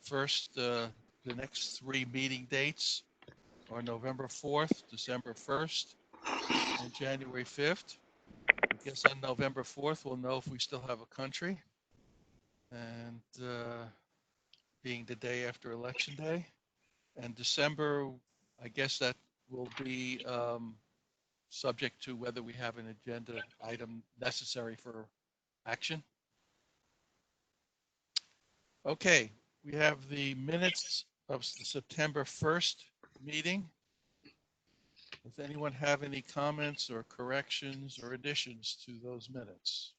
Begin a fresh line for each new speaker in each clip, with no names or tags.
First, the next three meeting dates are November 4th, December 1st, and January 5th. I guess on November 4th, we'll know if we still have a country. And being the day after Election Day. And December, I guess that will be subject to whether we have an agenda item necessary for action. Okay, we have the minutes of the September 1st meeting. Does anyone have any comments or corrections or additions to those minutes?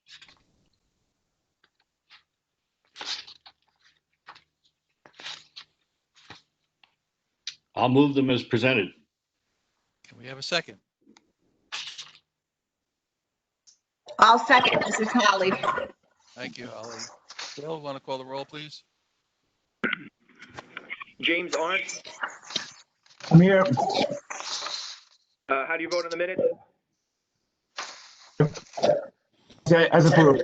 I'll move them as presented.
Can we have a second?
I'll second. This is Holly.
Thank you, Holly. Bill, want to call the roll, please?
James Arndt,
I'm here.
how do you vote on the minutes?
Okay, as approved.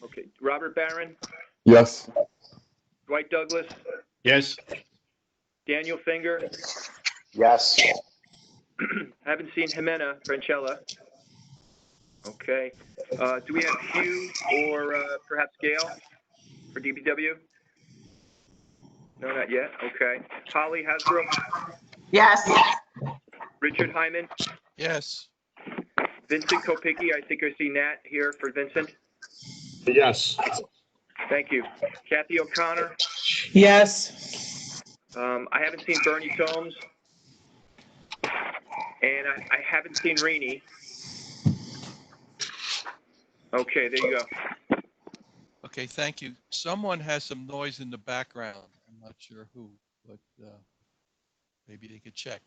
Okay, Robert Barron,
Yes.
Dwight Douglas,
Yes.
Daniel Finger,
Yes.
haven't seen Jimena Francella. Okay, do we have Hugh or perhaps Gail for DPW? No, not yet, okay. Holly Hasbro,
Yes.
Richard Hyman,
Yes.
Vincent Kopicki, I think I see Nat here for Vincent.
Yes.
Thank you. Kathy O'Connor,
Yes.
I haven't seen Bernie Tomes. And I haven't seen Rini. Okay, there you go.
Okay, thank you. Someone has some noise in the background. I'm not sure who, but maybe they could check.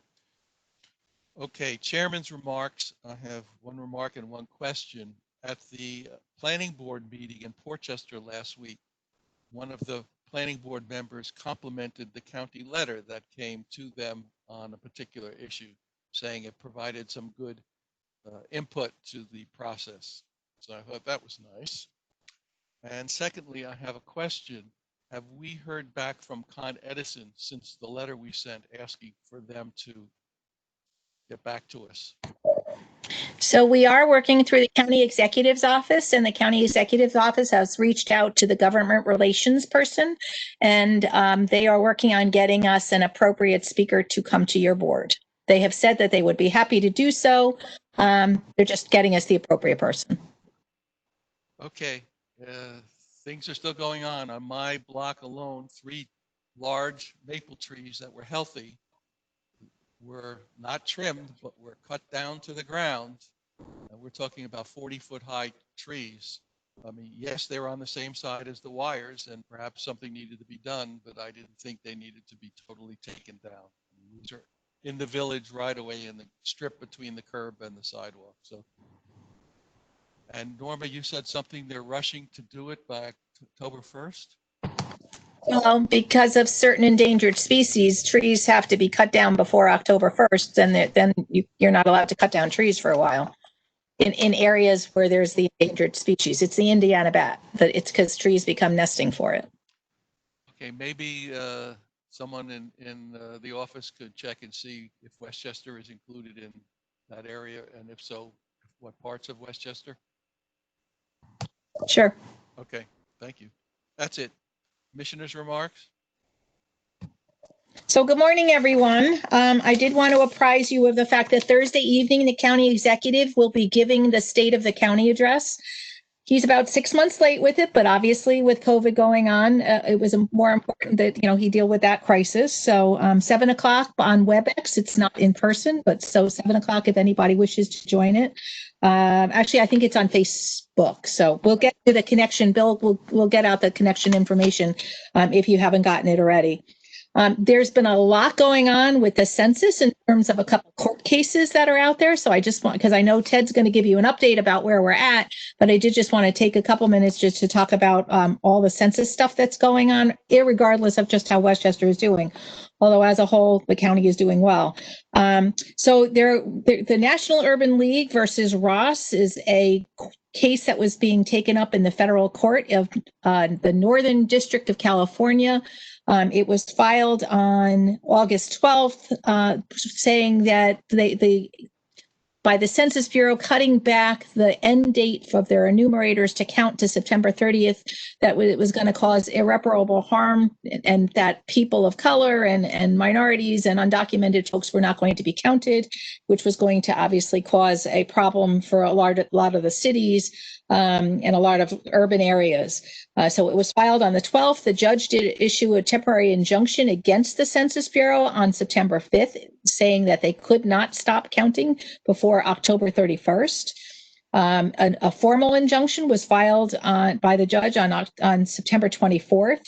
Okay, chairman's remarks. I have one remark and one question. At the planning board meeting in Portchester last week, one of the planning board members complimented the county letter that came to them on a particular issue, saying it provided some good input to the process. So I thought that was nice. And secondly, I have a question. Have we heard back from Con Edison since the letter we sent asking for them to get back to us?
So we are working through the county executive's office, and the county executive's office has reached out to the government relations person, and they are working on getting us an appropriate speaker to come to your board. They have said that they would be happy to do so. They're just getting us the appropriate person.
Okay, things are still going on. On my block alone, 3 large maple trees that were healthy were not trimmed, but were cut down to the ground. And we're talking about 40-foot high trees. I mean, yes, they're on the same side as the wires, and perhaps something needed to be done, but I didn't think they needed to be totally taken down. I mean, these are in the village right away in the strip between the curb and the sidewalk. So, and Norma, you said something, they're rushing to do it by October 1st?
Well, because of certain endangered species, trees have to be cut down before October 1st, and then you're not allowed to cut down trees for a while. In areas where there's the endangered species. It's the Indiana bat, that it's because trees become nesting for it.
Okay, maybe someone in the office could check and see if Westchester is included in that area, and if so, what parts of Westchester?
Sure.
Okay, thank you. That's it. Commissioner's remarks?
So good morning, everyone. I did want to apprise you of the fact that Thursday evening, the county executive will be giving the state of the county address. He's about 6 months late with it, but obviously with COVID going on, it was more important that, he deal with that crisis. So 7 o'clock on WebEx, it's not in person, but so 7 o'clock if anybody wishes to join it. Actually, I think it's on Facebook. So we'll get to the connection. Bill, we'll get out the connection information if you haven't gotten it already. There's been a lot going on with the census in terms of a couple court cases that are out there. So I just want, because I know Ted's going to give you an update about where we're at, but I did just want to take a couple minutes just to talk about all the census stuff that's going on, irregardless of just how Westchester is doing. Although as a whole, the county is doing well. So the National Urban League versus Ross is a case that was being taken up in the federal court of the Northern District of California. It was filed on August 12th, saying that by the Census Bureau cutting back the end date of their enumerators to count to September 30th, that it was going to cause irreparable harm, and that people of color and minorities and undocumented folks were not going to be counted, which was going to obviously cause a problem for a lot of the cities and a lot of urban areas. So it was filed on the 12th. The judge did issue a temporary injunction against the Census Bureau on September 5th, saying that they could not stop counting before October 31st. A formal injunction was filed by the judge on September 24th.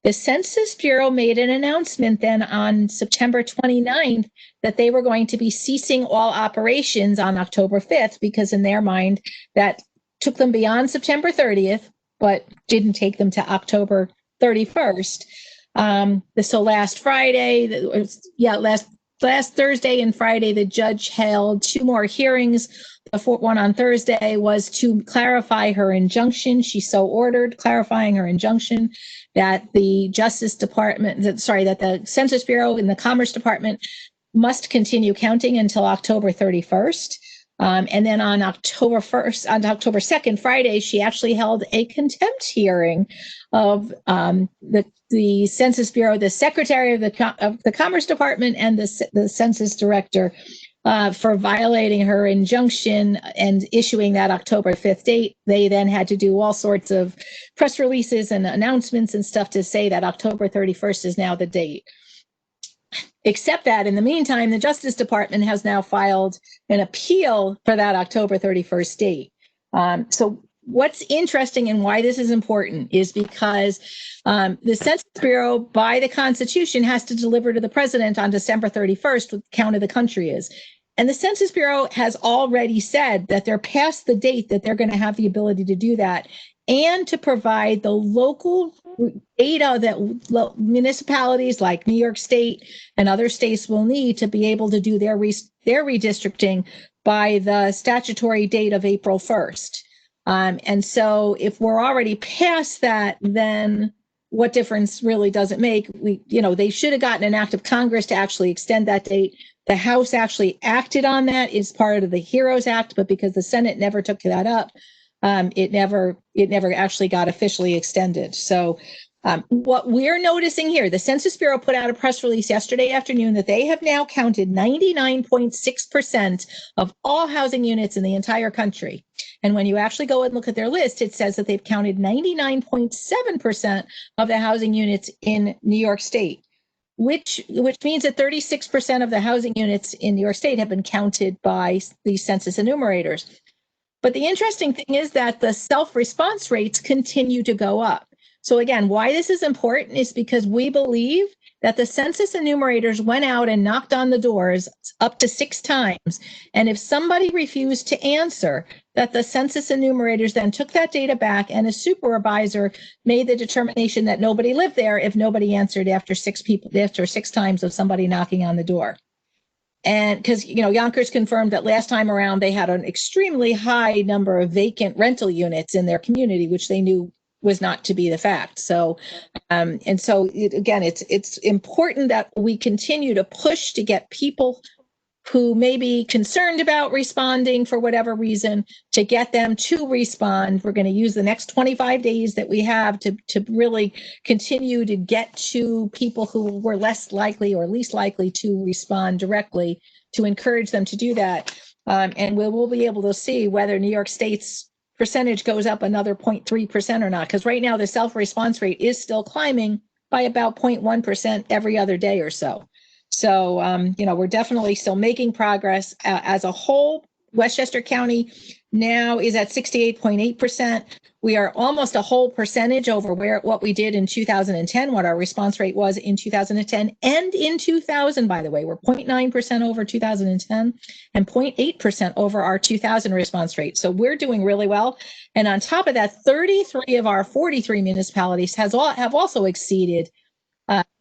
The Census Bureau made an announcement then on September 29th that they were going to be ceasing all operations on October 5th, because in their mind that took them beyond September 30th, but didn't take them to October 31st. So last Friday, last Thursday and Friday, the judge held two more hearings. The one on Thursday was to clarify her injunction. She so ordered, clarifying her injunction that the that the Census Bureau and the Commerce Department must continue counting until October 31st. And then on October 2nd, Friday, she actually held a contempt hearing of the Census Bureau, the Secretary of the Commerce Department, and the Census Director for violating her injunction and issuing that October 5th date. They then had to do all sorts of press releases and announcements and stuff to say that October 31st is now the date. Except that in the meantime, the Justice Department has now filed an appeal for that October 31st date. So what's interesting and why this is important is because the Census Bureau, by the Constitution, has to deliver to the president on December 31st what the count of the country is. And the Census Bureau has already said that they're past the date that they're going to have the ability to do that, and to provide the local data that municipalities like New York State and other states will need to be able to do their redistricting by the statutory date of April 1st. And so if we're already past that, then what difference really does it make? They should have gotten an act of Congress to actually extend that date. The House actually acted on that as part of the HEROES Act, but because the Senate never took that up, it never actually got officially extended. So what we're noticing here, the Census Bureau put out a press release yesterday afternoon that they have now counted 99.6% of all housing units in the entire country. And when you actually go and look at their list, it says that they've counted 99.7% of the housing units in New York State, which means that 36% of the housing units in New York State have been counted by the census enumerators. But the interesting thing is that the self-response rates continue to go up. So again, why this is important is because we believe that the census enumerators went out and knocked on the doors up to 6 times. And if somebody refused to answer, that the census enumerators then took that data back, and a supervisor made the determination that nobody lived there if nobody answered after 6 times of somebody knocking on the door. And because, Yonkers confirmed that last time around, they had an extremely high number of vacant rental units in their community, which they knew was not to be the fact. So, it's important that we continue to push to get people who may be concerned about responding for whatever reason, to get them to respond. We're going to use the next 25 days that we have to really continue to get to people who were less likely or least likely to respond directly, to encourage them to do that. And we'll be able to see whether New York State's percentage goes up another 0.3% or not, because right now the self-response rate is still climbing by about 0.1% every other day or so. So, we're definitely still making progress. As a whole, Westchester County now is at 68.8%. We are almost a whole percentage over what we did in 2010, what our response rate was in 2010 and in 2000, by the way. We're 0.9% over 2010 and 0.8% over our 2000 response rate. So we're doing really well. And on top of that, 33 of our 43 municipalities have also exceeded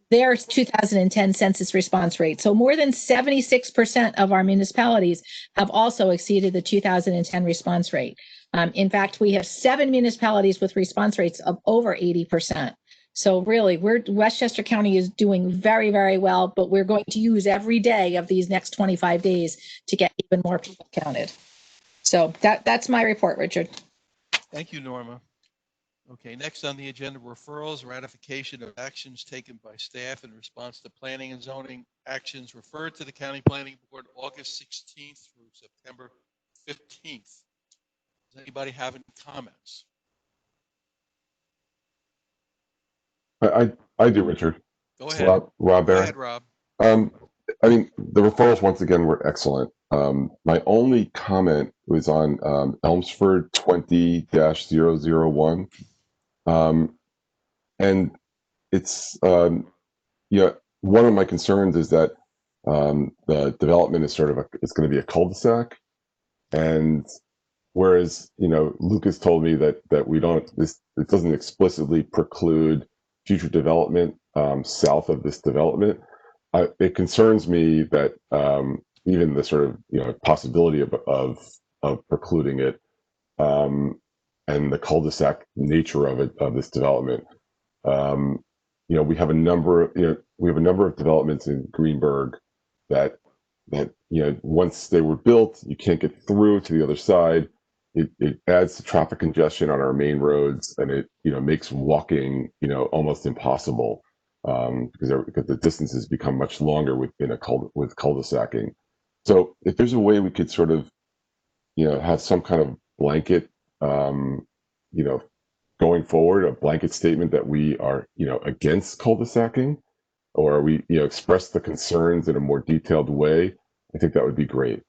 their 2010 census response rate. So more than 76% of our municipalities have also exceeded the 2010 response rate. In fact, we have 7 municipalities with response rates of over 80%. So really, Westchester County is doing very, very well, but we're going to use every day of these next 25 days to get even more people counted. So that's my report, Richard.
Thank you, Norma. Okay, next on the agenda, referrals, ratification of actions taken by staff in response to planning and zoning actions referred to the County Planning Board August 16th through September 15th. Does anybody have any comments?
I do, Richard.
Go
It's
ahead.
Rob
Go
Barry.
ahead, Rob.
I mean, the referrals once again were excellent. My only comment was on Elmsford 20-001. And it's, one of my concerns is that the development is it's going to be a cul-de-sac. And whereas, Lucas told me that it doesn't explicitly preclude future development south of this development. It concerns me that even the sort of possibility of precluding it and the cul-de-sac nature of this development. We have a number of developments in Greenberg that once they were built, you can't get through to the other side. It adds to traffic congestion on our main roads, and it makes walking almost impossible because the distances become much longer with cul-de-sacing. So if there's a way we could sort of have some kind of blanket going forward, a blanket statement that we are against cul-de-sacing, or we express the concerns in a more detailed way, I think that would be great.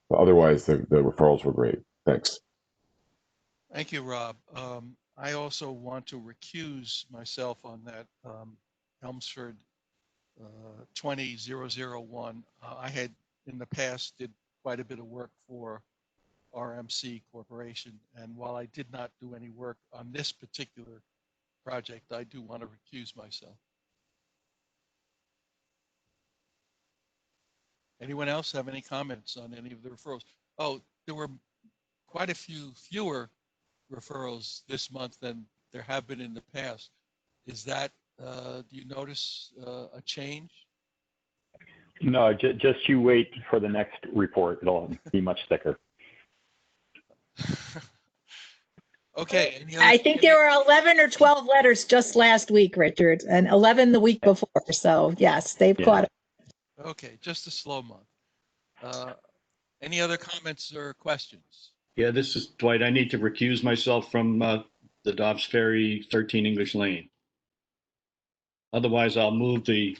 But otherwise, the referrals were great. Thanks.
Thank you, Rob. I also want to recuse myself on that Elmsford 20-001. I had in the past did quite a bit of work for RMC Corporation, and while I did not do any work on this particular project, I do want to recuse myself. Anyone else have any comments on any of the referrals? Oh, there were quite a fewer referrals this month than there have been in the past. Is that, do you notice a change?
No, just you wait for the next report. It'll be much thicker.
Okay.
I think there were 11 or 12 letters just last week, Richard, and 11 the week before. So yes, they've caught up.
Okay, just a slow month. Any other comments or questions?
Yeah, this is Dwight. I need to recuse myself from the Dobbs Ferry 13 English Lane. Otherwise, I'll move the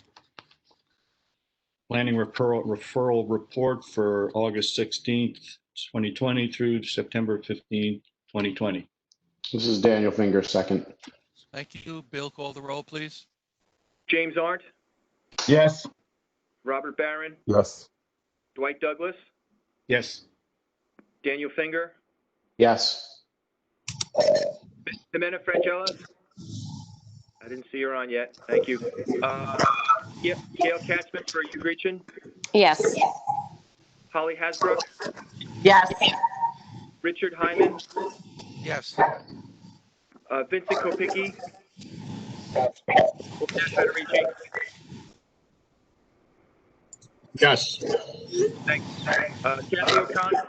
planning referral report for August 16th, 2020 through September 15th, 2020.
This is Daniel Finger, second.
Thank you. Bill, call the roll, please.
James Arndt,
Yes.
Robert Barron,
Yes.
Dwight Douglas,
Yes.
Daniel Finger,
Yes.
Jimena Frangelas. I didn't see her on yet. Thank you. Gail Katzman for Ugrechen,
Yes.
Holly Hasbrook,
Yes.
Richard Hyman,
Yes.
Vincent Kopicki, Federici.
Yes.
Thanks. Kathy O'Connor,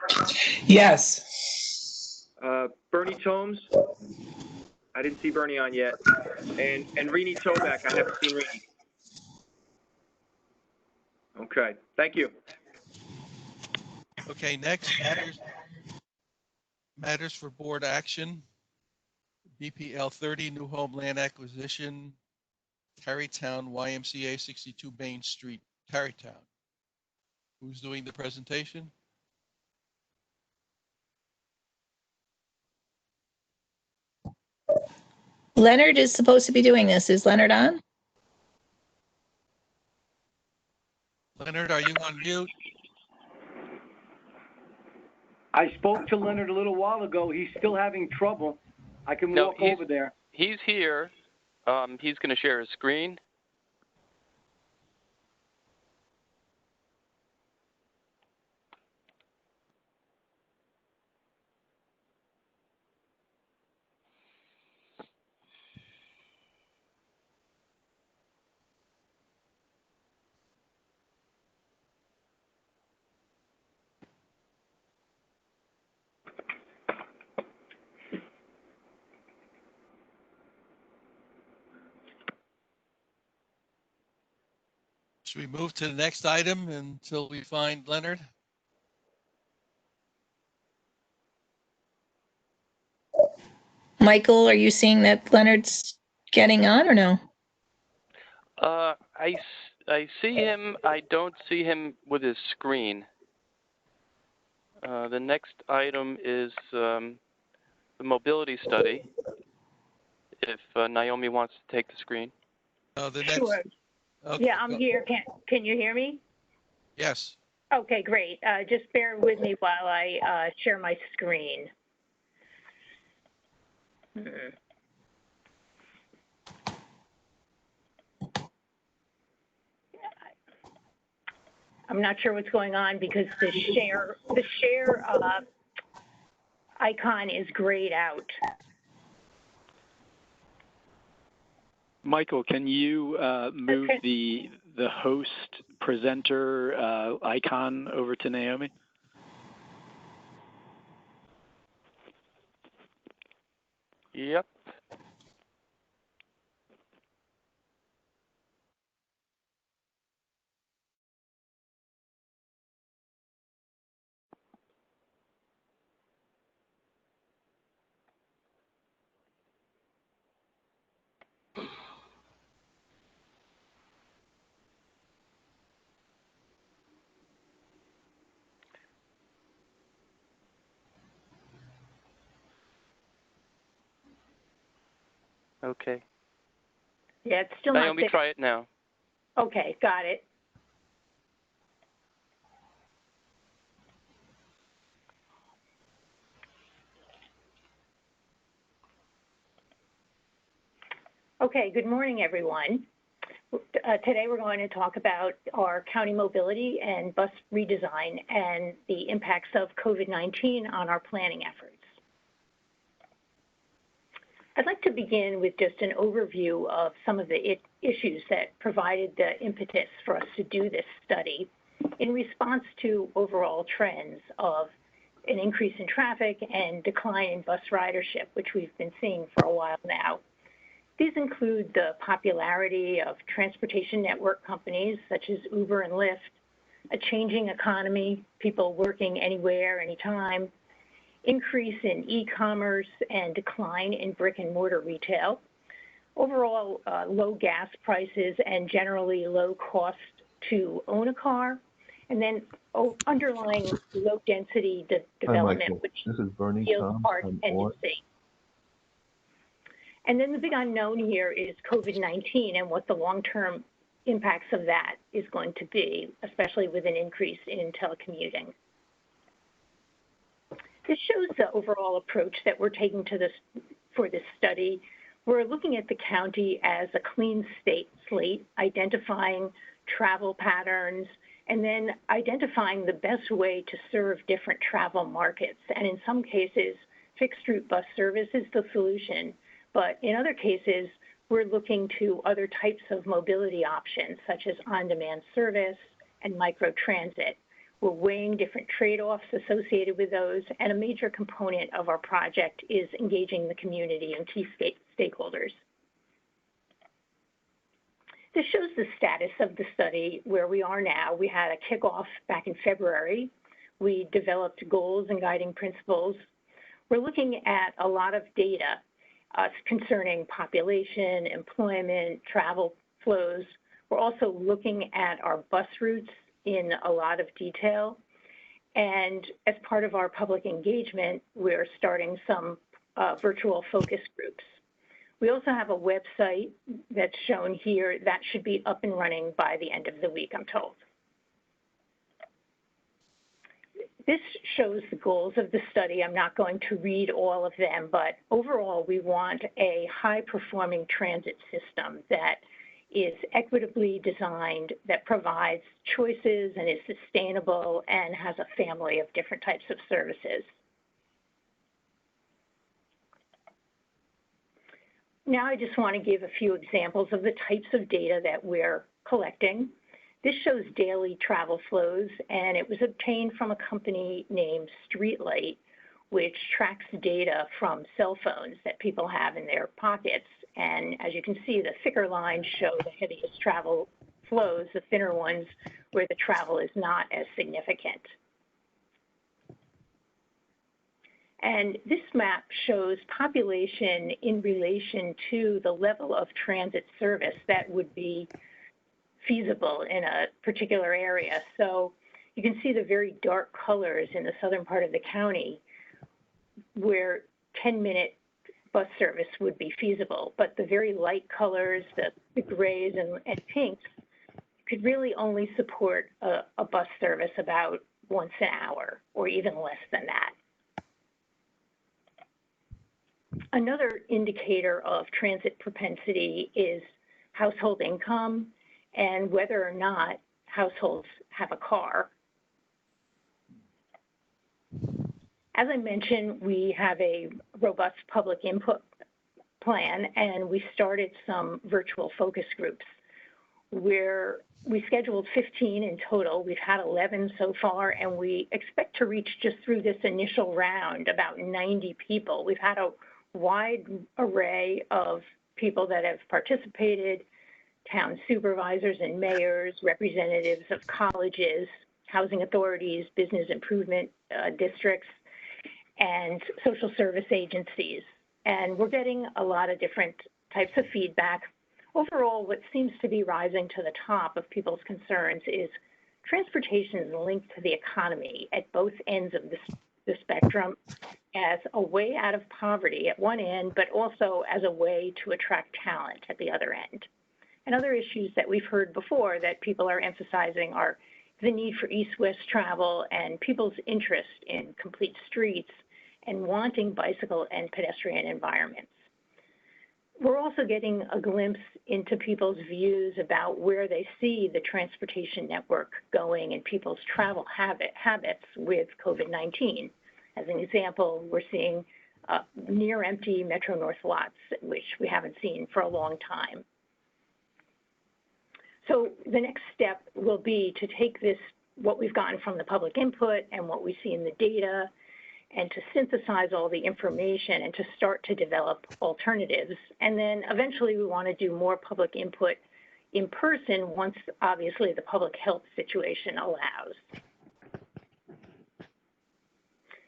Yes.
Bernie Tomes. I didn't see Bernie on yet. And Rini Toback. I haven't seen Rini. Okay. Thank you.
Okay, next, matters for board action. BPL 30, new home land acquisition, Tarrytown, YMCA 62 Main Street, Tarrytown. Who's doing the presentation?
Leonard is supposed to be doing this. Is Leonard on?
Leonard, are you on mute?
I spoke to Leonard a little while ago. He's still having trouble. I can walk over there.
He's here. He's going to share his screen.
Should we move to the next item until we find Leonard?
Michael, are you seeing that Leonard's getting on or no?
I see him. I don't see him with his screen. The next item is the mobility study. If Naomi wants to take the screen.
The next.
Sure.
Okay,
Yeah, I'm
go.
here. Can you hear me?
Yes.
Okay, great. Just bear with me while I share my screen. I'm not sure what's going on because the share icon is grayed out.
Michael, can you move the host presenter icon over to Naomi?
Yep. Okay.
Yeah, it's still not
Naomi,
there.
try it now.
Okay, got it. Okay, good morning, everyone. Today we're going to talk about our county mobility and bus redesign and the impacts of COVID-19 on our planning efforts. I'd like to begin with just an overview of some of the issues that provided the impetus for us to do this study in response to overall trends of an increase in traffic and decline in bus ridership, which we've been seeing for a while now. These include the popularity of transportation network companies such as Uber and Lyft, a changing economy, people working anywhere, anytime, increase in e-commerce and decline in brick and mortar retail, overall low gas prices and generally low cost to own a car, and then underlying low density development, which yields hard dependency. And then the big unknown here is COVID-19 and what the long-term impacts of that is going to be, especially with an increase in telecommuting. This shows the overall approach that we're taking to this for this study. We're looking at the county as a clean slate, identifying travel patterns, and then identifying the best way to serve different travel markets. And in some cases, fixed route bus service is the solution. But in other cases, we're looking to other types of mobility options, such as on-demand service and microtransit. We're weighing different trade-offs associated with those, and a major component of our project is engaging the community and key stakeholders. This shows the status of the study, where we are now. We had a kickoff back in February. We developed goals and guiding principles. We're looking at a lot of data concerning population, employment, travel flows. We're also looking at our bus routes in a lot of detail. And as part of our public engagement, we're starting some virtual focus groups. We also have a website that's shown here that should be up and running by the end of the week, I'm told. This shows the goals of the study. I'm not going to read all of them, but overall, we want a high-performing transit system that is equitably designed, that provides choices and is sustainable and has a family of different types of services. Now I just want to give a few examples of the types of data that we're collecting. This shows daily travel flows, and it was obtained from a company named Streetlight, which tracks data from cell phones that people have in their pockets. And as you can see, the thicker lines show the heaviest travel flows, the thinner ones where the travel is not as significant. And this map shows population in relation to the level of transit service that would be feasible in a particular area. So you can see the very dark colors in the southern part of the county where 10-minute bus service would be feasible, but the very light colors, the grays and pinks, could really only support a bus service about once an hour or even less than that. Another indicator of transit propensity is household income and whether or not households have a car. As I mentioned, we have a robust public input plan, and we started some virtual focus groups where we scheduled 15 in total. We've had 11 so far, and we expect to reach just through this initial round about 90 people. We've had a wide array of people that have participated, town supervisors and mayors, representatives of colleges, housing authorities, business improvement districts, and social service agencies. And we're getting a lot of different types of feedback. Overall, what seems to be rising to the top of people's concerns is transportation is linked to the economy at both ends of the spectrum as a way out of poverty at one end, but also as a way to attract talent at the other end. And other issues that we've heard before that people are emphasizing are the need for east-west travel and people's interest in complete streets and wanting bicycle and pedestrian environments. We're also getting a glimpse into people's views about where they see the transportation network going and people's travel habits with COVID-19. As an example, we're seeing near empty Metro North lots, which we haven't seen for a long time. So the next step will be to take this, what we've gotten from the public input and what we see in the data, and to synthesize all the information and to start to develop alternatives. And then eventually we want to do more public input in person once obviously the public health situation allows.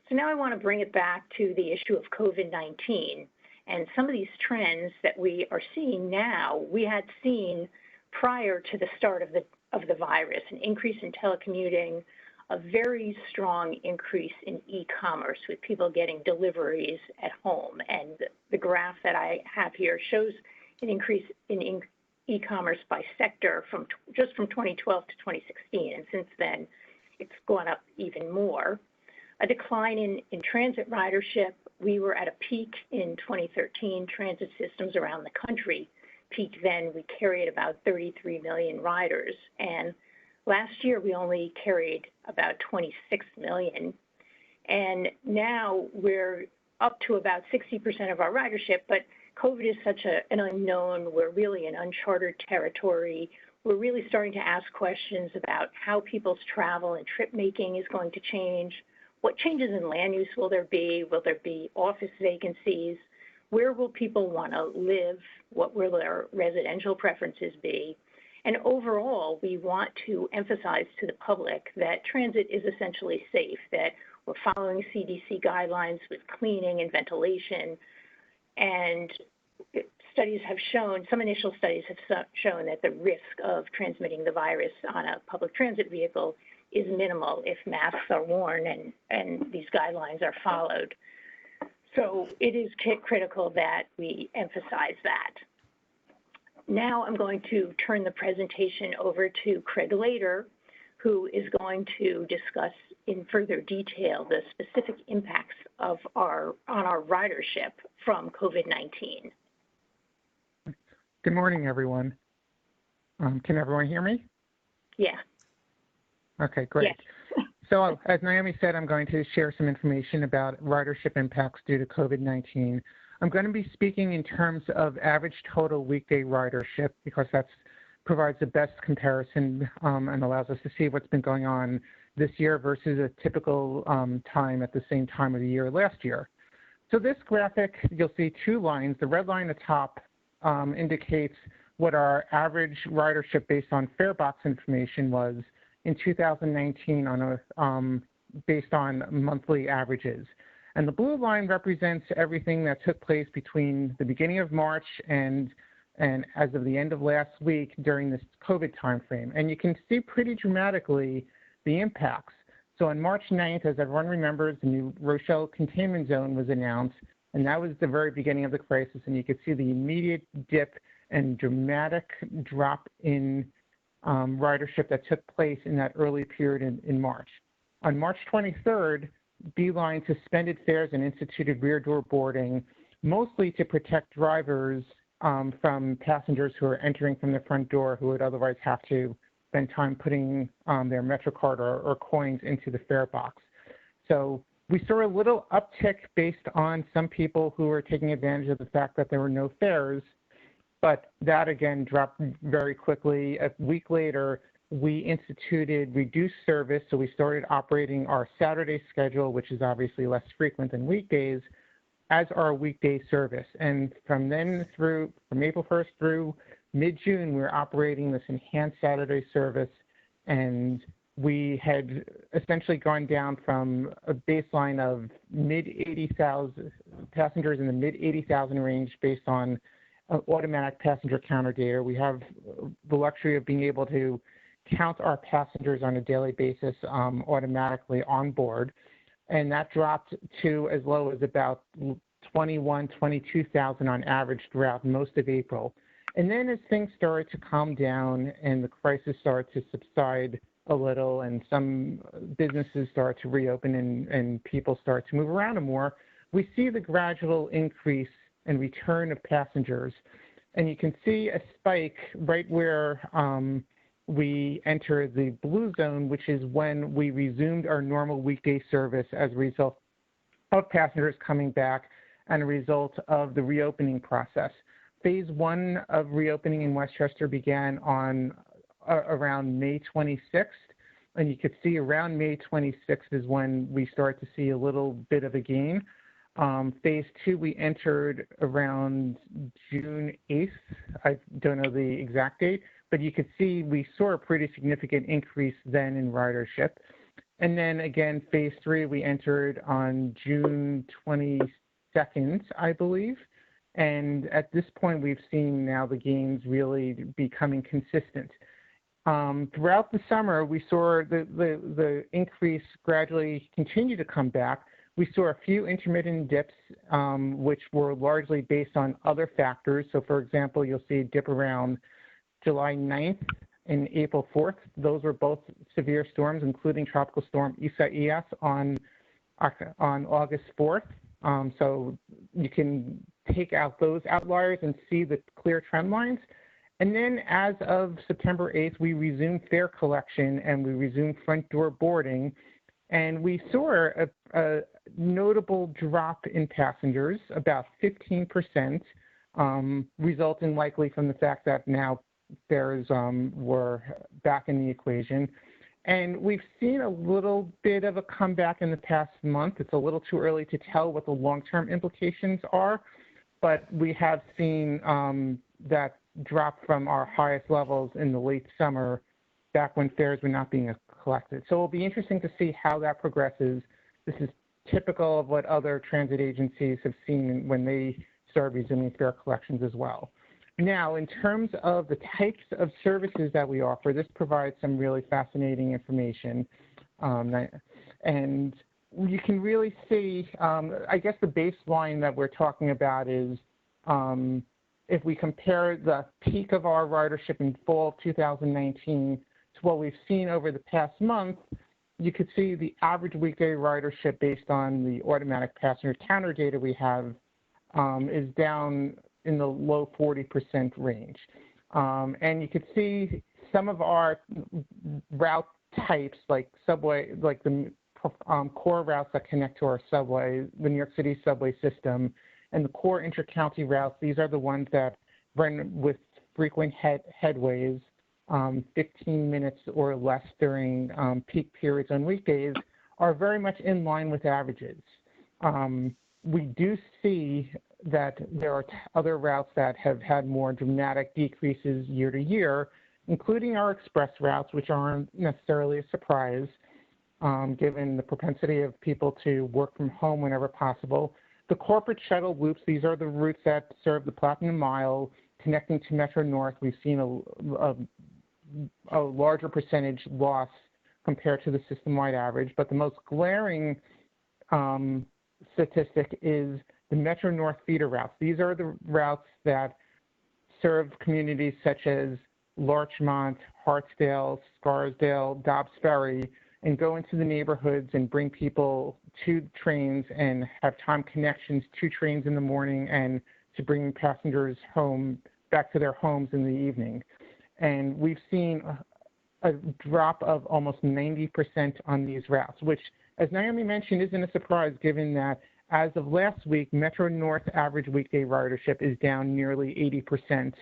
So now I want to bring it back to the issue of COVID-19 and some of these trends that we are seeing now, we had seen prior to the start of the virus, an increase in telecommuting, a very strong increase in e-commerce with people getting deliveries at home. And the graph that I have here shows an increase in e-commerce by sector just from 2012 to 2016. And since then, it's gone up even more. A decline in transit ridership. We were at a peak in 2013. Transit systems around the country peaked then. We carried about 33 million riders. And last year, we only carried about 26 million. And now we're up to about 60% of our ridership, but COVID is such an unknown. We're really in uncharted territory. We're really starting to ask questions about how people's travel and trip making is going to change. What changes in land use will there be? Will there be office vacancies? Where will people want to live? What will their residential preferences be? And overall, we want to emphasize to the public that transit is essentially safe, that we're following CDC guidelines with cleaning and ventilation. And studies have shown, some initial studies have shown that the risk of transmitting the virus on a public transit vehicle is minimal if masks are worn and these guidelines are followed. So it is critical that we emphasize that. Now I'm going to turn the presentation over to Craig Lader, who is going to discuss in further detail the specific impacts on our ridership from COVID-19.
Good morning, everyone. Can everyone hear me?
Yeah.
Okay, great.
Yes.
So as Naomi said, I'm going to share some information about ridership impacts due to COVID-19. I'm going to be speaking in terms of average total weekday ridership because that provides the best comparison and allows us to see what's been going on this year versus a typical time at the same time of the year last year. So this graphic, you'll see two lines. The red line at the top indicates what our average ridership based on fare box information was in 2019 based on monthly averages. And the blue line represents everything that took place between the beginning of March and as of the end of last week during this COVID timeframe. And you can see pretty dramatically the impacts. So on March 9th, as everyone remembers, the new Rochelle containment zone was announced, and that was the very beginning of the crisis. And you could see the immediate dip and dramatic drop in ridership that took place in that early period in March. On March 23rd, Beeline suspended fares and instituted rear door boarding, mostly to protect drivers from passengers who are entering from the front door who would otherwise have to spend time putting their MetroCard or coins into the fare box. So we saw a little uptick based on some people who were taking advantage of the fact that there were no fares, but that again dropped very quickly. A week later, we instituted reduced service, so we started operating our Saturday schedule, which is obviously less frequent than weekdays, as our weekday service. And from April 1st through mid-June, we were operating this enhanced Saturday service, and we had essentially gone down from a baseline of mid-80,000 passengers in the mid-80,000 range based on automatic passenger counter data. We have the luxury of being able to count our passengers on a daily basis automatically on board, and that dropped to as low as about 22,000 on average throughout most of April. And then as things started to calm down and the crisis started to subside a little and some businesses start to reopen and people start to move around more, we see the gradual increase and return of passengers. And you can see a spike right where we enter the blue zone, which is when we resumed our normal weekday service as a result of passengers coming back and a result of the reopening process. Phase 1 of reopening in Westchester began on around May 26th, and you could see around May 26th is when we start to see a little bit of a gain. Phase 2 we entered around June 8th. I don't know the exact date, but you could see we saw a pretty significant increase then in ridership. And then again, phase 3 we entered on June 22nd, I believe. And at this point, we've seen now the gains really becoming consistent. Throughout the summer, we saw the increase gradually continue to come back. We saw a few intermittent dips, which were largely based on other factors. So for example, you'll see a dip around July 9th and April 4th. Those were both severe storms, including Tropical Storm Isaias on August 4th. So you can take out those outliers and see the clear trend lines. And then as of September 8th, we resumed fare collection and we resumed front door boarding. And we saw a notable drop in passengers, about 15%, resulting likely from the fact that now fares were back in the equation. And we've seen a little bit of a comeback in the past month. It's a little too early to tell what the long-term implications are, but we have seen that drop from our highest levels in the late summer, back when fares were not being collected. So it'll be interesting to see how that progresses. This is typical of what other transit agencies have seen when they start resuming fare collections as well. Now, in terms of the types of services that we offer, this provides some really fascinating information. And you can really see, I guess the baseline that we're talking about is if we compare the peak of our ridership in fall of 2019 to what we've seen over the past month, you could see the average weekday ridership based on the automatic passenger counter data we have is down in the low 40% range. And you could see some of our route types like subway, like the core routes that connect to our subway, the New York City subway system, and the core intercounty routes. These are the ones that run with frequent headways, 15 minutes or less during peak periods on weekdays, are very much in line with averages. We do see that there are other routes that have had more dramatic decreases year to year, including our express routes, which aren't necessarily a surprise, given the propensity of people to work from home whenever possible. The corporate shuttle loops, these are the routes that serve the Platinum Mile, connecting to Metro North. We've seen a larger percentage loss compared to the system-wide average, but the most glaring statistic is the Metro North feeder routes. These are the routes that serve communities such as Larchmont, Hartsdale, Scarsdale, Dobbs Ferry, and go into the neighborhoods and bring people to trains and have time connections to trains in the morning and to bring passengers home, back to their homes in the evening. And we've seen a drop of almost 90% on these routes, which, as Naomi mentioned, isn't a surprise given that as of last week, Metro North average weekday ridership is down nearly 80%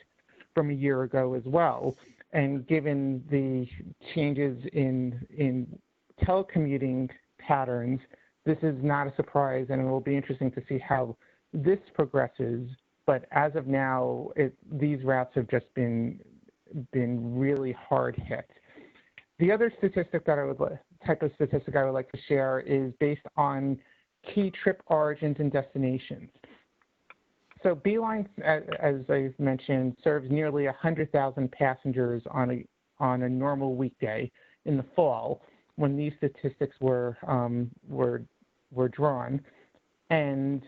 from a year ago as well. And given the changes in telecommuting patterns, this is not a surprise, and it will be interesting to see how this progresses. But as of now, these routes have just been really hard hit. The other statistic that type of statistic I would like to share is based on key trip origins and destinations. So Beeline, as I mentioned, serves nearly 100,000 passengers on a normal weekday in the fall when these statistics were drawn. And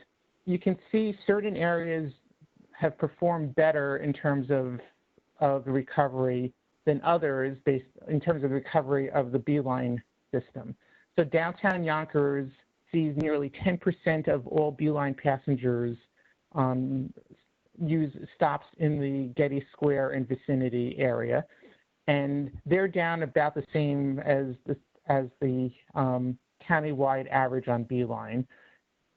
you can see certain areas have performed better in terms of the recovery than others based in terms of the recovery of the Beeline system. So downtown Yonkers sees nearly 10% of all Beeline passengers use stops in the Getty Square and vicinity area, and they're down about the same as the countywide average on Beeline.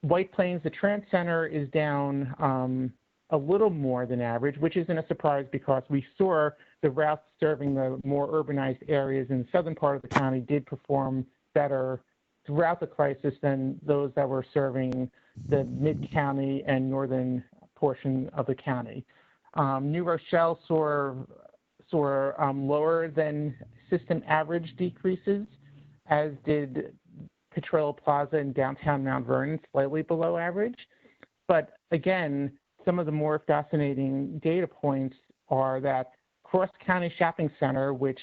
White Plains, the Trans Center, is down a little more than average, which isn't a surprise because we saw the routes serving the more urbanized areas in the southern part of the county did perform better throughout the crisis than those that were serving the mid-county and northern portion of the county. New Rochelle saw lower than system average decreases, as did Petrillo Plaza and downtown Mount Vernon, slightly below average. But again, some of the more fascinating data points are that Cross County Shopping Center, which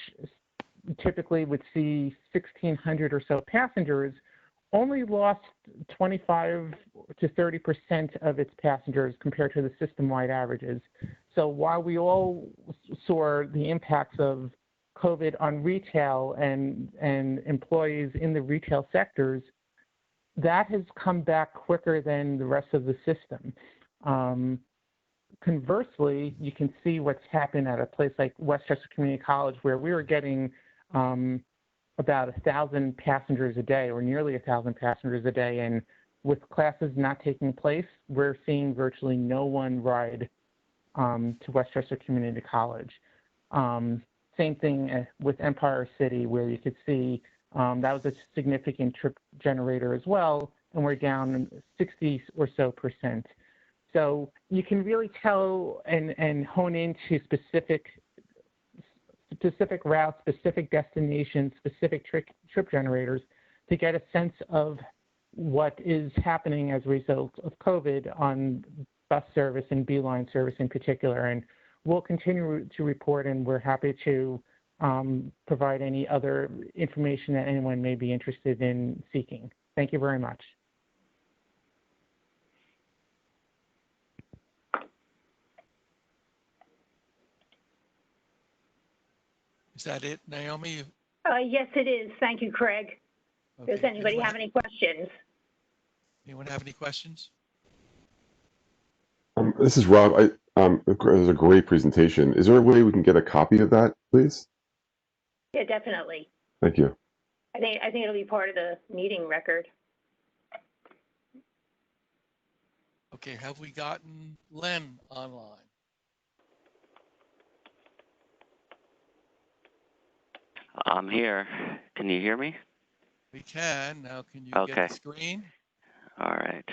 typically would see 1,600 or so passengers, only lost 25 to 30% of its passengers compared to the system-wide averages. So while we all saw the impacts of COVID on retail and employees in the retail sectors, that has come back quicker than the rest of the system. Conversely, you can see what's happened at a place like Westchester Community College, where we were getting about 1,000 passengers a day, or nearly 1,000 passengers a day, and with classes not taking place, we're seeing virtually no one ride to Westchester Community College. Same thing with Empire City, where you could see that was a significant trip generator as well, and we're down 60 or so %. So you can really tell and hone into specific routes, specific destinations, specific trip generators to get a sense of what is happening as a result of COVID on bus service and Beeline service in particular. And we'll continue to report, and we're happy to provide any other information that anyone may be interested in seeking. Thank you very much.
Is that it, Naomi?
Yes, it is. Thank you, Craig.
Okay.
Does anybody have any questions?
Anyone have any questions?
This is Rob. It was a great presentation. Is there a way we can get a copy of that, please?
Yeah, definitely.
Thank you.
I think it'll be part of the meeting record.
Okay, have we gotten Len online?
I'm here. Can you hear me?
We can. Now, can you
Okay.
get the screen?
All right.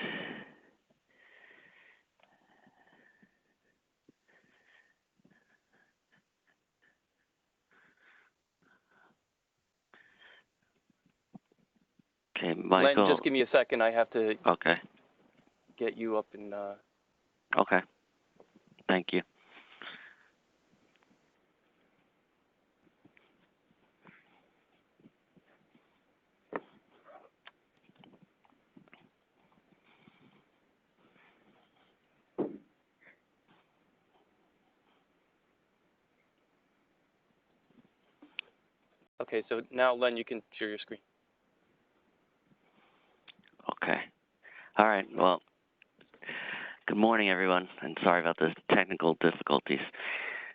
Michael.
Len, just give me a second. I have to
Okay.
get you up in.
Okay. Thank you.
Okay, so now, Len, you can share your screen.
Okay. All right. Well, good morning, everyone, and sorry about the technical difficulties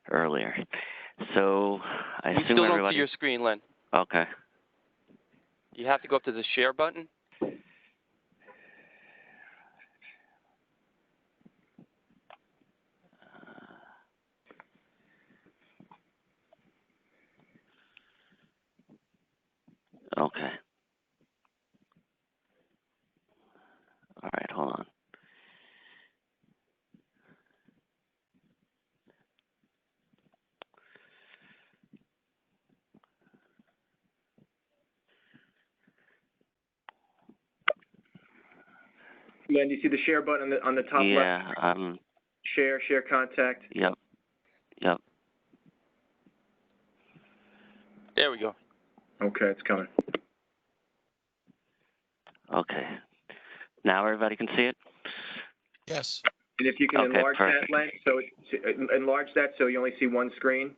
earlier. So I
We
assume
still
everybody.
don't see your screen, Len.
Okay.
You have to go up to the share button.
Okay. All right. Hold on.
Len, do you see the share button on the top left?
Yeah.
Share contact.
Yep. Yep.
There we go.
Okay, it's coming.
Okay. Now everybody can see it?
Yes.
And if you can
Okay,
enlarge
perfect.
that, Len, so enlarge that so you only see one screen.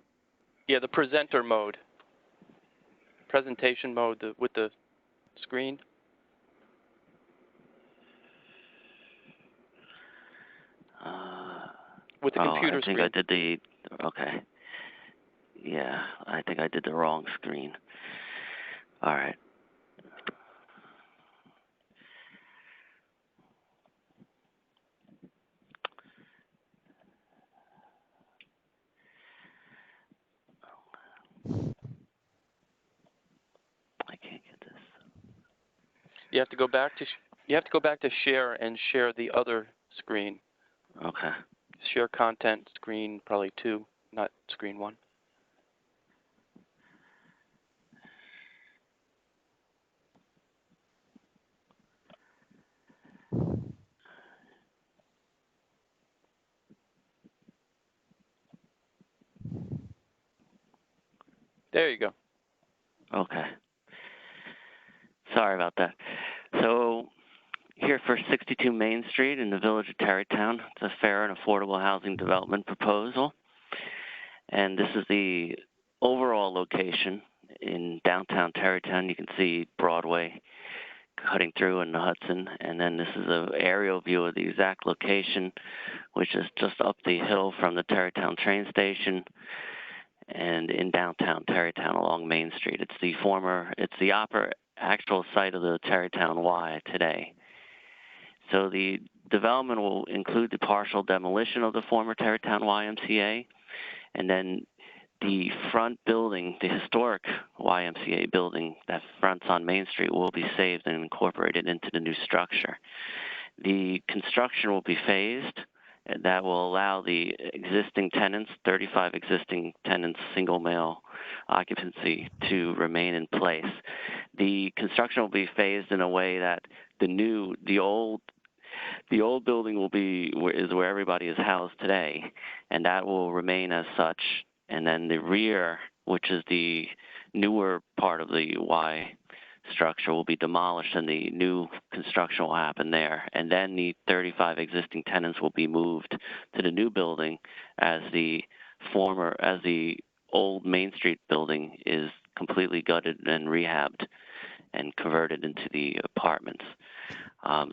Yeah, the presenter mode. Presentation mode with the screen. With the computer
I think
screen.
I did the. Okay. Yeah, I think I did the wrong screen. All right. I can't get this.
You have to go back to share and share the other screen.
Okay.
Share content screen probably 2, not screen 1. There you go.
Okay. Sorry about that. So here for 62 Main Street in the village of Tarrytown. It's a fair and affordable housing development proposal. And this is the overall location in downtown Tarrytown. You can see Broadway cutting through in the Hudson. And then this is an aerial view of the exact location, which is just up the hill from the Tarrytown train station and in downtown Tarrytown along Main Street. It's the actual site of the Tarrytown Y today. So the development will include the partial demolition of the former Tarrytown YMCA, and then the front building, the historic YMCA building that fronts on Main Street, will be saved and incorporated into the new structure. The construction will be phased, and that will allow the existing tenants, 35 existing tenants, single male occupancy, to remain in place. The construction will be phased in a way that the old building is where everybody is housed today, and that will remain as such. And then the rear, which is the newer part of the Y structure, will be demolished, and the new construction will happen there. And then the 35 existing tenants will be moved to the new building as the old Main Street building is completely gutted and rehabbed and converted into the apartments.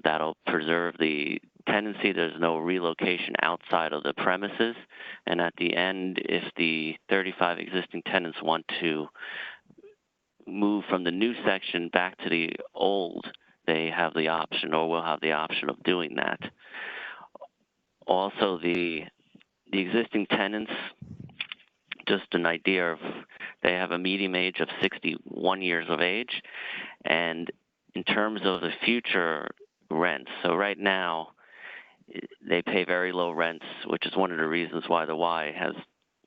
That'll preserve the tenancy. There's no relocation outside of the premises. And at the end, if the 35 existing tenants want to move from the new section back to the old, they have the option, or will have the option of doing that. Also, the existing tenants, just an idea of, they have a median age of 61 years of age. And in terms of the future rents, so right now they pay very low rents, which is one of the reasons why the Y has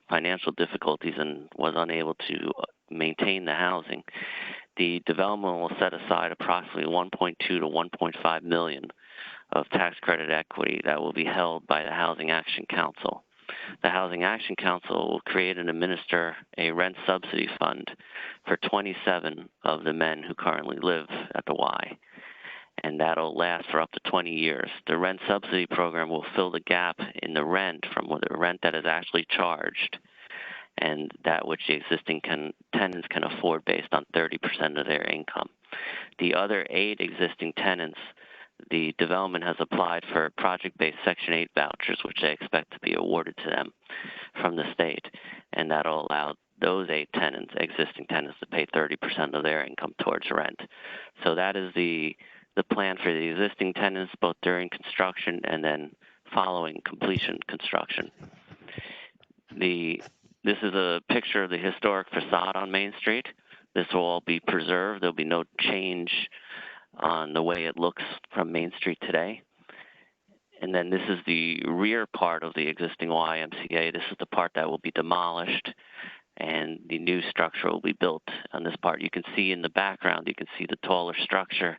financial difficulties and was unable to maintain the housing. the development will set aside approximately 1.2 to 1.5 million of tax credit equity that will be held by the Housing Action Council. The Housing Action Council will create and administer a rent subsidy fund for 27 of the men who currently live at the Y, and that'll last for up to 20 years. The rent subsidy program will fill the gap in the rent from the rent that is actually charged and that which the existing tenants can afford based on 30% of their income. The other 8 existing tenants, the development has applied for project-based Section 8 vouchers, which they expect to be awarded to them from the state, and that'll allow those 8 tenants, existing tenants, to pay 30% of their income towards rent. So that is the plan for the existing tenants, both during construction and then following completion construction. This is a picture of the historic facade on Main Street. This will all be preserved. There'll be no change on the way it looks from Main Street today. And then this is the rear part of the existing YMCA. This is the part that will be demolished, and the new structure will be built on this part. You can see in the background, you can see the taller structure,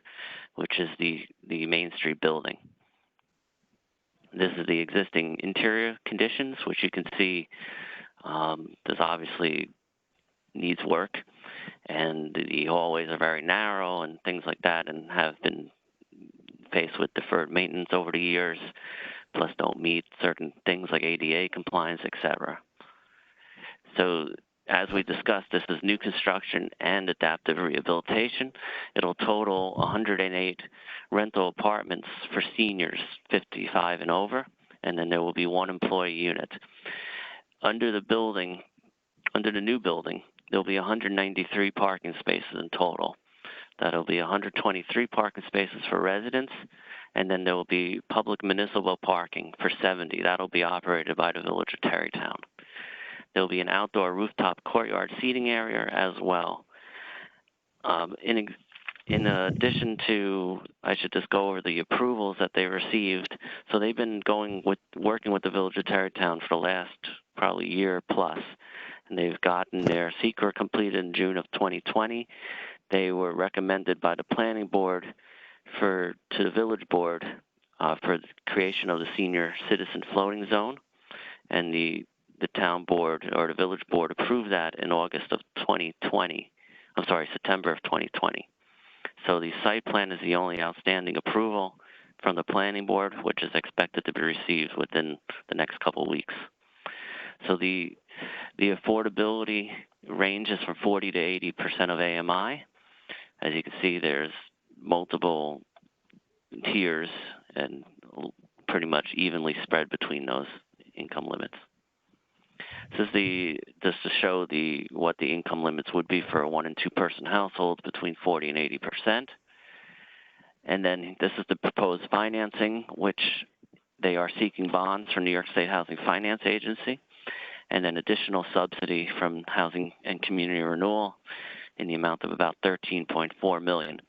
which is the Main Street building. This is the existing interior conditions, which you can see this obviously needs work, and the hallways are very narrow and things like that, and have been faced with deferred maintenance over the years, plus don't meet certain things like ADA compliance, etc. So as we discussed, this is new construction and adaptive rehabilitation. It'll total 108 rental apartments for seniors 55 and over, and then there will be 1 employee unit. Under the new building, there'll be 193 parking spaces in total. That'll be 123 parking spaces for residents, and then there will be public municipal parking for 70. That'll be operated by the Village of Tarrytown. There'll be an outdoor rooftop courtyard seating area as well. In addition to, I should just go over the approvals that they received. So they've been working with the Village of Tarrytown for the last probably year plus, and they've gotten their SECR completed in June of 2020. They were recommended by the Planning Board to the Village Board for the creation of the Senior Citizen Floating Zone, and the Town Board or the Village Board approved that in September of 2020. So the site plan is the only outstanding approval from the Planning Board, which is expected to be received within the next couple of weeks. So the affordability ranges from 40 to 80% of AMI. As you can see, there's multiple tiers and pretty much evenly spread between those income limits. This is just to show what the income limits would be for a 1- and 2-person household, between 40 and 80%. And then this is the proposed financing, which they are seeking bonds from New York State Housing Finance Agency, and then additional subsidy from Housing and Community Renewal in the amount of about $13.4 million,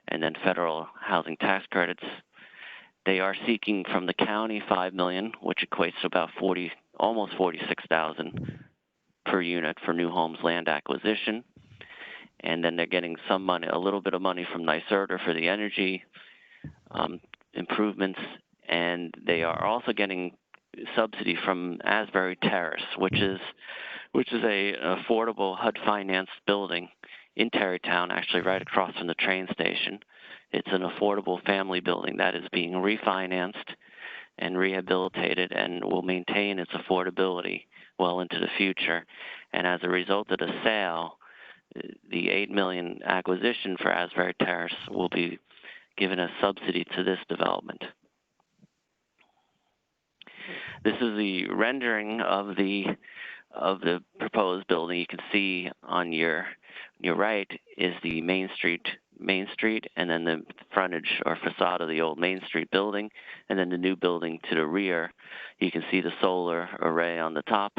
and then federal housing tax credits. They are seeking from the county $5 million, which equates to about almost $46,000 per unit for new homes land acquisition. And then they're getting some money, a little bit of money from NYSERDA for the energy improvements, and they are also getting subsidy from Asbury Terrace, which is a affordable HUD financed building in Tarrytown, actually right across from the train station. It's an affordable family building that is being refinanced and rehabilitated and will maintain its affordability well into the future. And as a result of the sale, the $8 million acquisition for Asbury Terrace will be given a subsidy to this development. This is the rendering of the proposed building. You can see on your right is the Main Street, and then the frontage or facade of the old Main Street building, and then the new building to the rear. You can see the solar array on the top,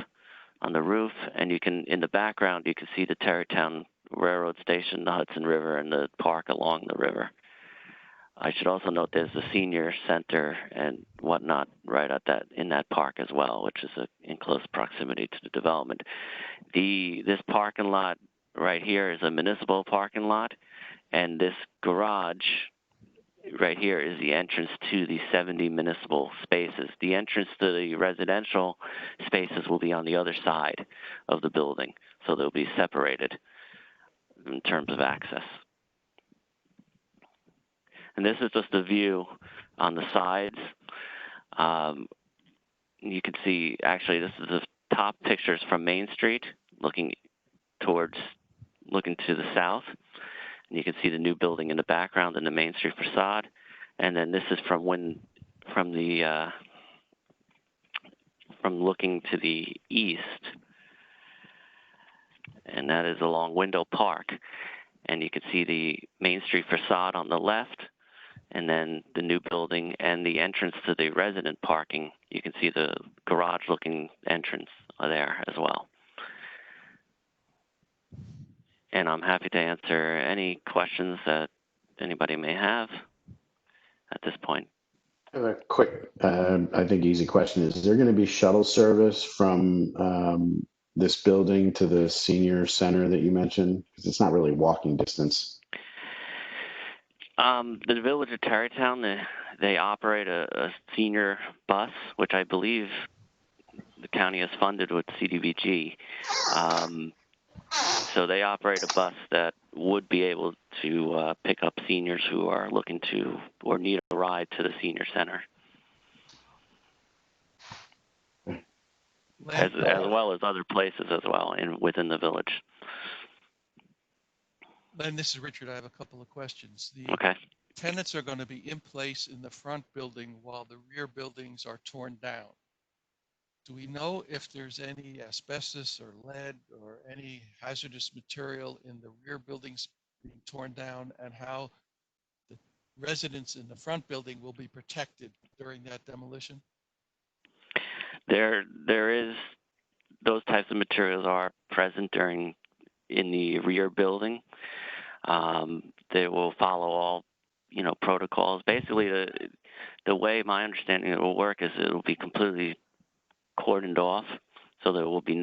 on the roof, and in the background, you can see the Tarrytown Railroad Station, the Hudson River, and the park along the river. I should also note there's the senior center and whatnot right in that park as well, which is in close proximity to the development. This parking lot right here is a municipal parking lot, and this garage right here is the entrance to the 70 municipal spaces. The entrance to the residential spaces will be on the other side of the building, so they'll be separated in terms of access. And this is just a view on the sides. You can see, actually, this is the top pictures from Main Street, looking to the south. And you can see the new building in the background and the Main Street facade. And then this is from looking to the east, and that is along Window Park. And you can see the Main Street facade on the left, and then the new building and the entrance to the resident parking. You can see the garage-looking entrance there as well. And I'm happy to answer any questions that anybody may have at this point.
I have a quick, I think easy question. Is there going to be shuttle service from this building to the senior center that you mentioned? Because it's not really walking distance.
The Village of Tarrytown, they operate a senior bus, which I believe the county has funded with CDBG. So they operate a bus that would be able to pick up seniors who are looking to or need a ride to the senior center, as well as other places as well within the village.
Len, this is Richard. I have a couple of questions. The
Okay.
tenants are going to be in place in the front building while the rear buildings are torn down. Do we know if there's any asbestos or lead or any hazardous material in the rear buildings being torn down, and how the residents in the front building will be protected during that demolition?
There is, those types of materials are present in the rear building. They will follow all, protocols. Basically, the way my understanding it will work is it will be completely cordoned off, so there will be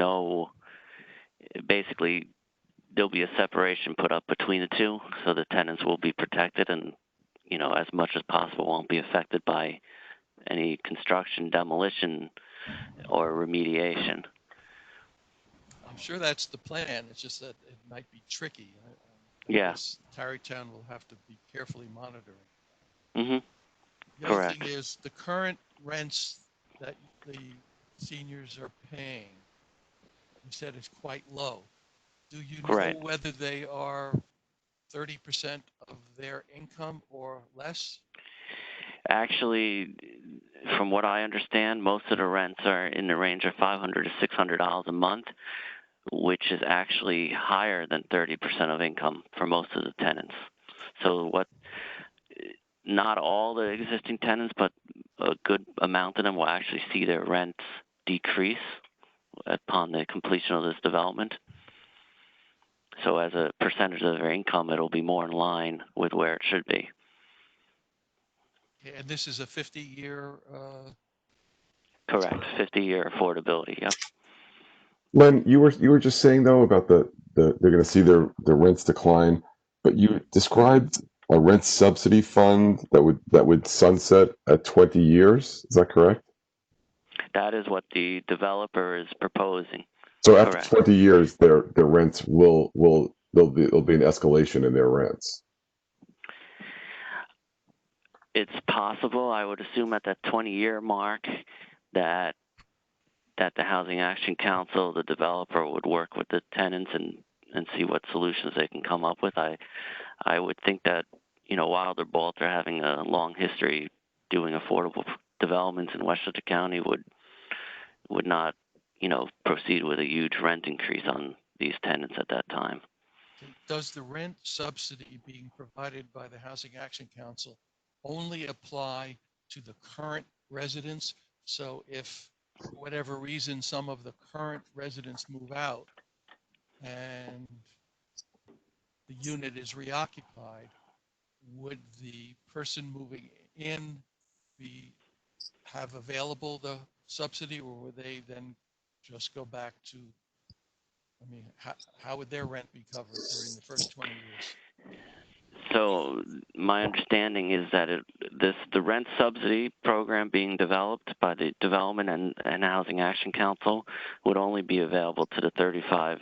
basically there'll be a separation put up between the two, so the tenants will be protected and, as much as possible won't be affected by any construction, demolition, or remediation.
I'm sure that's the plan. It's just that it might be tricky.
Yeah.
Tarrytown will have to be carefully monitoring.
Mm-hmm.
The other
Correct.
thing is the current rents that the seniors are paying, you said is quite low. Do you know
Right.
whether they are 30% of their income or less?
Actually, from what I understand, most of the rents are in the range of $500 to $600 a month, which is actually higher than 30% of income for most of the tenants. So not all the existing tenants, but a good amount of them will actually see their rents decrease upon the completion of this development. So as a percentage of their income, it'll be more in line with where it should be.
And this is a 50-year.
Correct, 50-year affordability. Yep.
Len, you were just saying though about they're going to see their rents decline, but you described a rent subsidy fund that would sunset at 20 years. Is that correct?
That is what the developer is proposing.
So after
Correct.
20 years, their rents there'll be an escalation in their rents.
It's possible. I would assume at that 20-year mark that the Housing Action Council, the developer, would work with the tenants and see what solutions they can come up with. I would think that, Wilder Bolt are having a long history doing affordable developments in Westchester County would not, proceed with a huge rent increase on these tenants at that time.
Does the rent subsidy being provided by the Housing Action Council only apply to the current residents? So if, for whatever reason, some of the current residents move out and the unit is reoccupied, would the person moving in have available the subsidy, or would they then just go back to I mean, how would their rent be covered during the first 20 years?
So my understanding is that the rent subsidy program being developed by the Development and Housing Action Council would only be available to the 35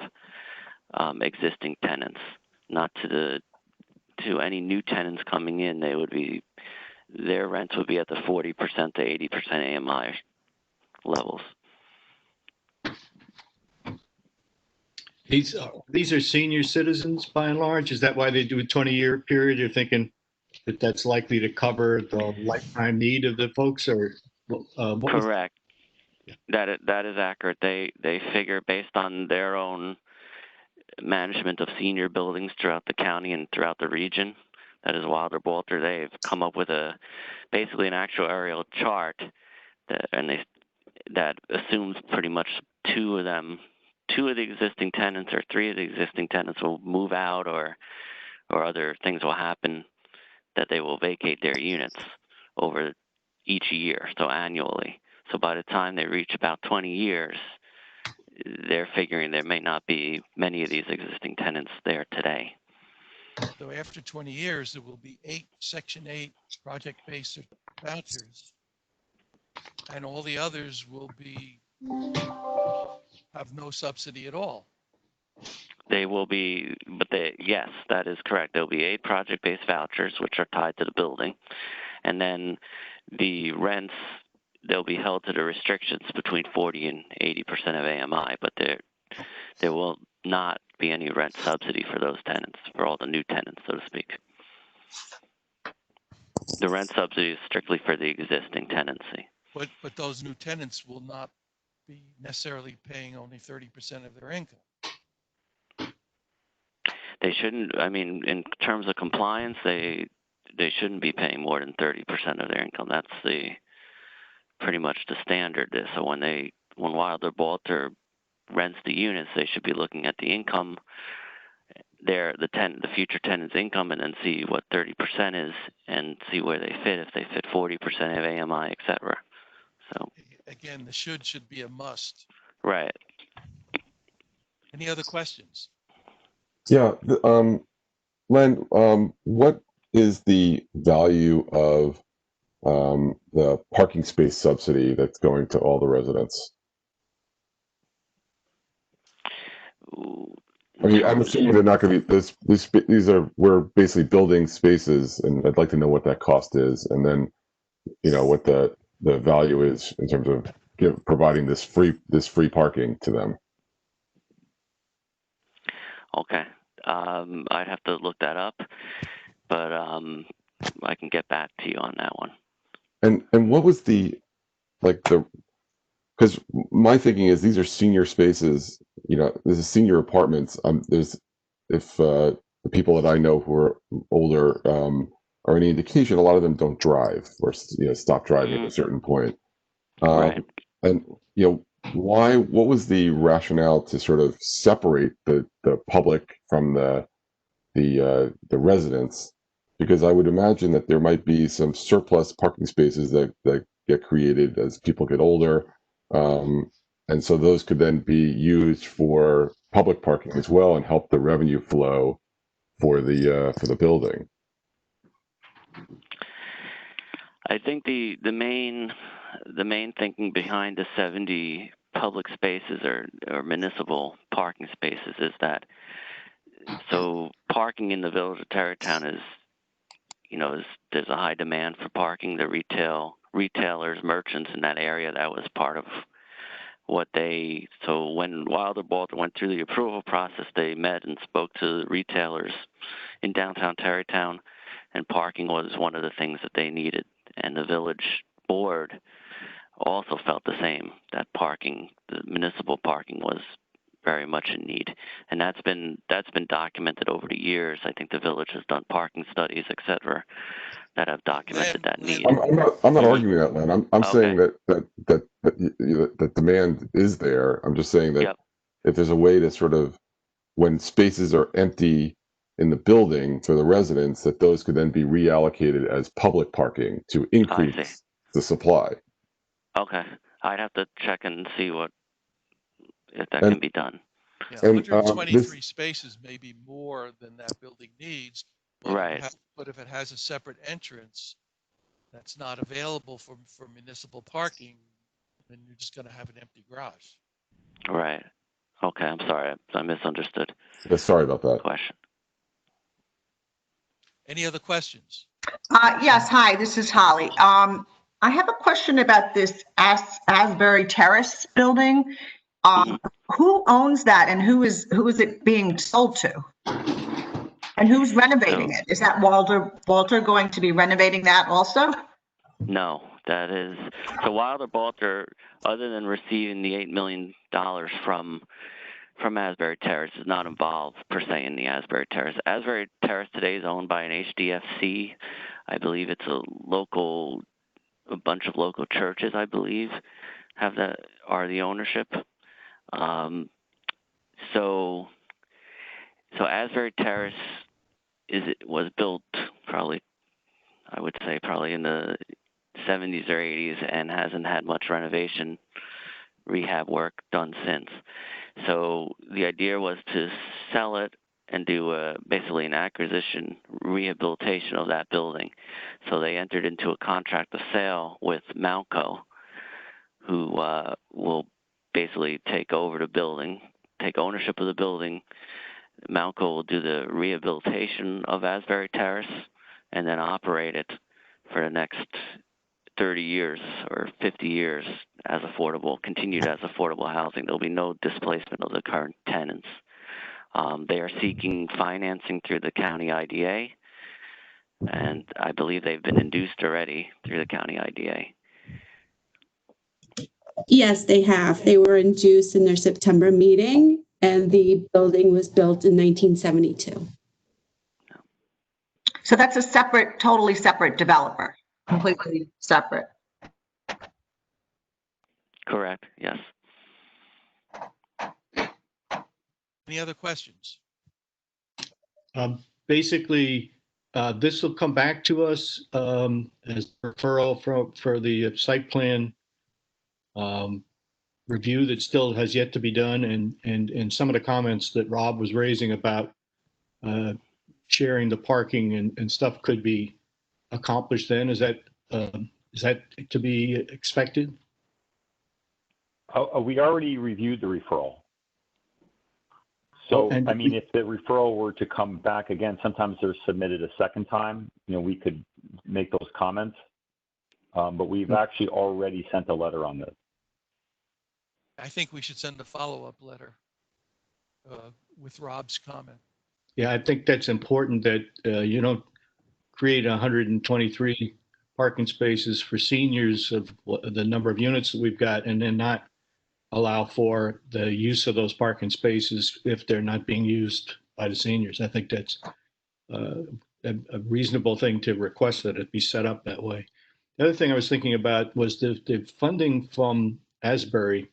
existing tenants, not to any new tenants coming in. Their rents would be at the 40% to 80% AMI levels.
These are senior citizens by and large. Is that why they do a 20-year period? You're thinking that that's likely to cover the lifetime need of the folks, or
Correct. That is accurate. They figure based on their own management of senior buildings throughout the county and throughout the region. That is Wilder Bolter. They've come up with basically an actuarial chart that assumes pretty much two of the existing tenants or three of the existing tenants will move out or other things will happen that they will vacate their units over each year, so annually. So by the time they reach about 20 years, they're figuring there may not be many of these existing tenants there today.
So after 20 years, there will be 8 Section 8 project-based vouchers, and all the others will have no subsidy at all.
They will be, yes, that is correct. There'll be 8 project-based vouchers, which are tied to the building. And then the rents, they'll be held to the restrictions between 40 and 80% of AMI, but there will not be any rent subsidy for those tenants, for all the new tenants, so to speak. The rent subsidy is strictly for the existing tenancy.
But those new tenants will not be necessarily paying only 30% of their income.
They shouldn't, I mean, in terms of compliance, they shouldn't be paying more than 30% of their income. That's pretty much the standard. So when Wilder Bolter rents the units, they should be looking at the income, the future tenant's income, and then see what 30% is and see where they fit, if they fit 40% of AMI, et cetera. So
again, the should be a must.
Right.
Any other questions?
Yeah, Len, what is the value of the parking space subsidy that's going to all the residents? I mean, I'm assuming they're not going to be we're basically building spaces, and I'd like to know what that cost is, and then what the value is in terms of providing this free parking to them.
Okay. I'd have to look that up, but I can get back to you on that one.
And what was because my thinking is these are senior spaces, this is senior apartments. If the people that I know who are older are any indication, a lot of them don't drive or stop driving at a certain point.
Right.
And what was the rationale to sort of separate the public from the residents? Because I would imagine that there might be some surplus parking spaces that get created as people get older, and so those could then be used for public parking as well and help the revenue flow for the building.
I think the main thinking behind the 70 public spaces or municipal parking spaces is that parking in the village of Tarrytown is there's a high demand for parking. The retailers, merchants in that area, that was part of what so when Wilder Bolter went through the approval process, they met and spoke to the retailers in downtown Tarrytown, and parking was one of the things that they needed. And the village board also felt the same, that the municipal parking was very much in need. And that's been documented over the years. I think the village has done parking studies, et cetera, that have documented that need.
I'm not arguing that, Len. I'm saying that demand is there. I'm just saying that if there's a way to sort of, when spaces are empty in the building for the residents, that those could then be reallocated as public parking to increase the supply.
Okay. I'd have to check and see if that can be done.
Yeah,
And,
123 spaces may be more than that building needs, but
Right.
but if it has a separate entrance that's not available for municipal parking, then you're just going to have an empty garage.
Right. Okay, I'm sorry. I misunderstood.
Yeah, sorry about that.
Question.
Any other questions?
Yes, hi, this is Holly. I have a question about this Asbury Terrace building. Who owns that and who is it being sold to? And who's renovating it? Is that Walter going to be renovating that also?
No, that is, so Wilder Balter, other than receiving the $8 million from Asbury Terrace, is not involved per se in the Asbury Terrace. Asbury Terrace today is owned by an HDFC. I believe it's a bunch of local churches, I believe, are the ownership. So Asbury Terrace was built probably in the 70s or 80s and hasn't had much renovation rehab work done since. So the idea was to sell it and do basically an acquisition rehabilitation of that building. So they entered into a contract of sale with Mountco, who will basically take over the building, take ownership of the building. Mountco will do the rehabilitation of Asbury Terrace and then operate it for the next 30 years or 50 years as continued as affordable housing. There'll be no displacement of the current tenants. They are seeking financing through the county IDA, and I believe they've been induced already through the county IDA.
Yes, they have. They were induced in their September meeting, and the building was built in 1972.
So that's a totally separate developer, completely separate.
Correct, yes.
Any other questions?
Basically, this will come back to us as referral for the site plan review that still has yet to be done, and some of the comments that Rob was raising about sharing the parking and stuff could be accomplished then. Is that to be expected?
We already reviewed the referral. So, I mean, if the referral were to come back again, sometimes they're submitted a second time, we could make those comments. But we've actually already sent a letter on this.
I think we should send a follow-up letter with Rob's comment.
Yeah, I think that's important that you don't create 123 parking spaces for seniors of the number of units that we've got and then not allow for the use of those parking spaces if they're not being used by the seniors. I think that's a reasonable thing to request that it be set up that way. The other thing I was thinking about was the funding from Asbury.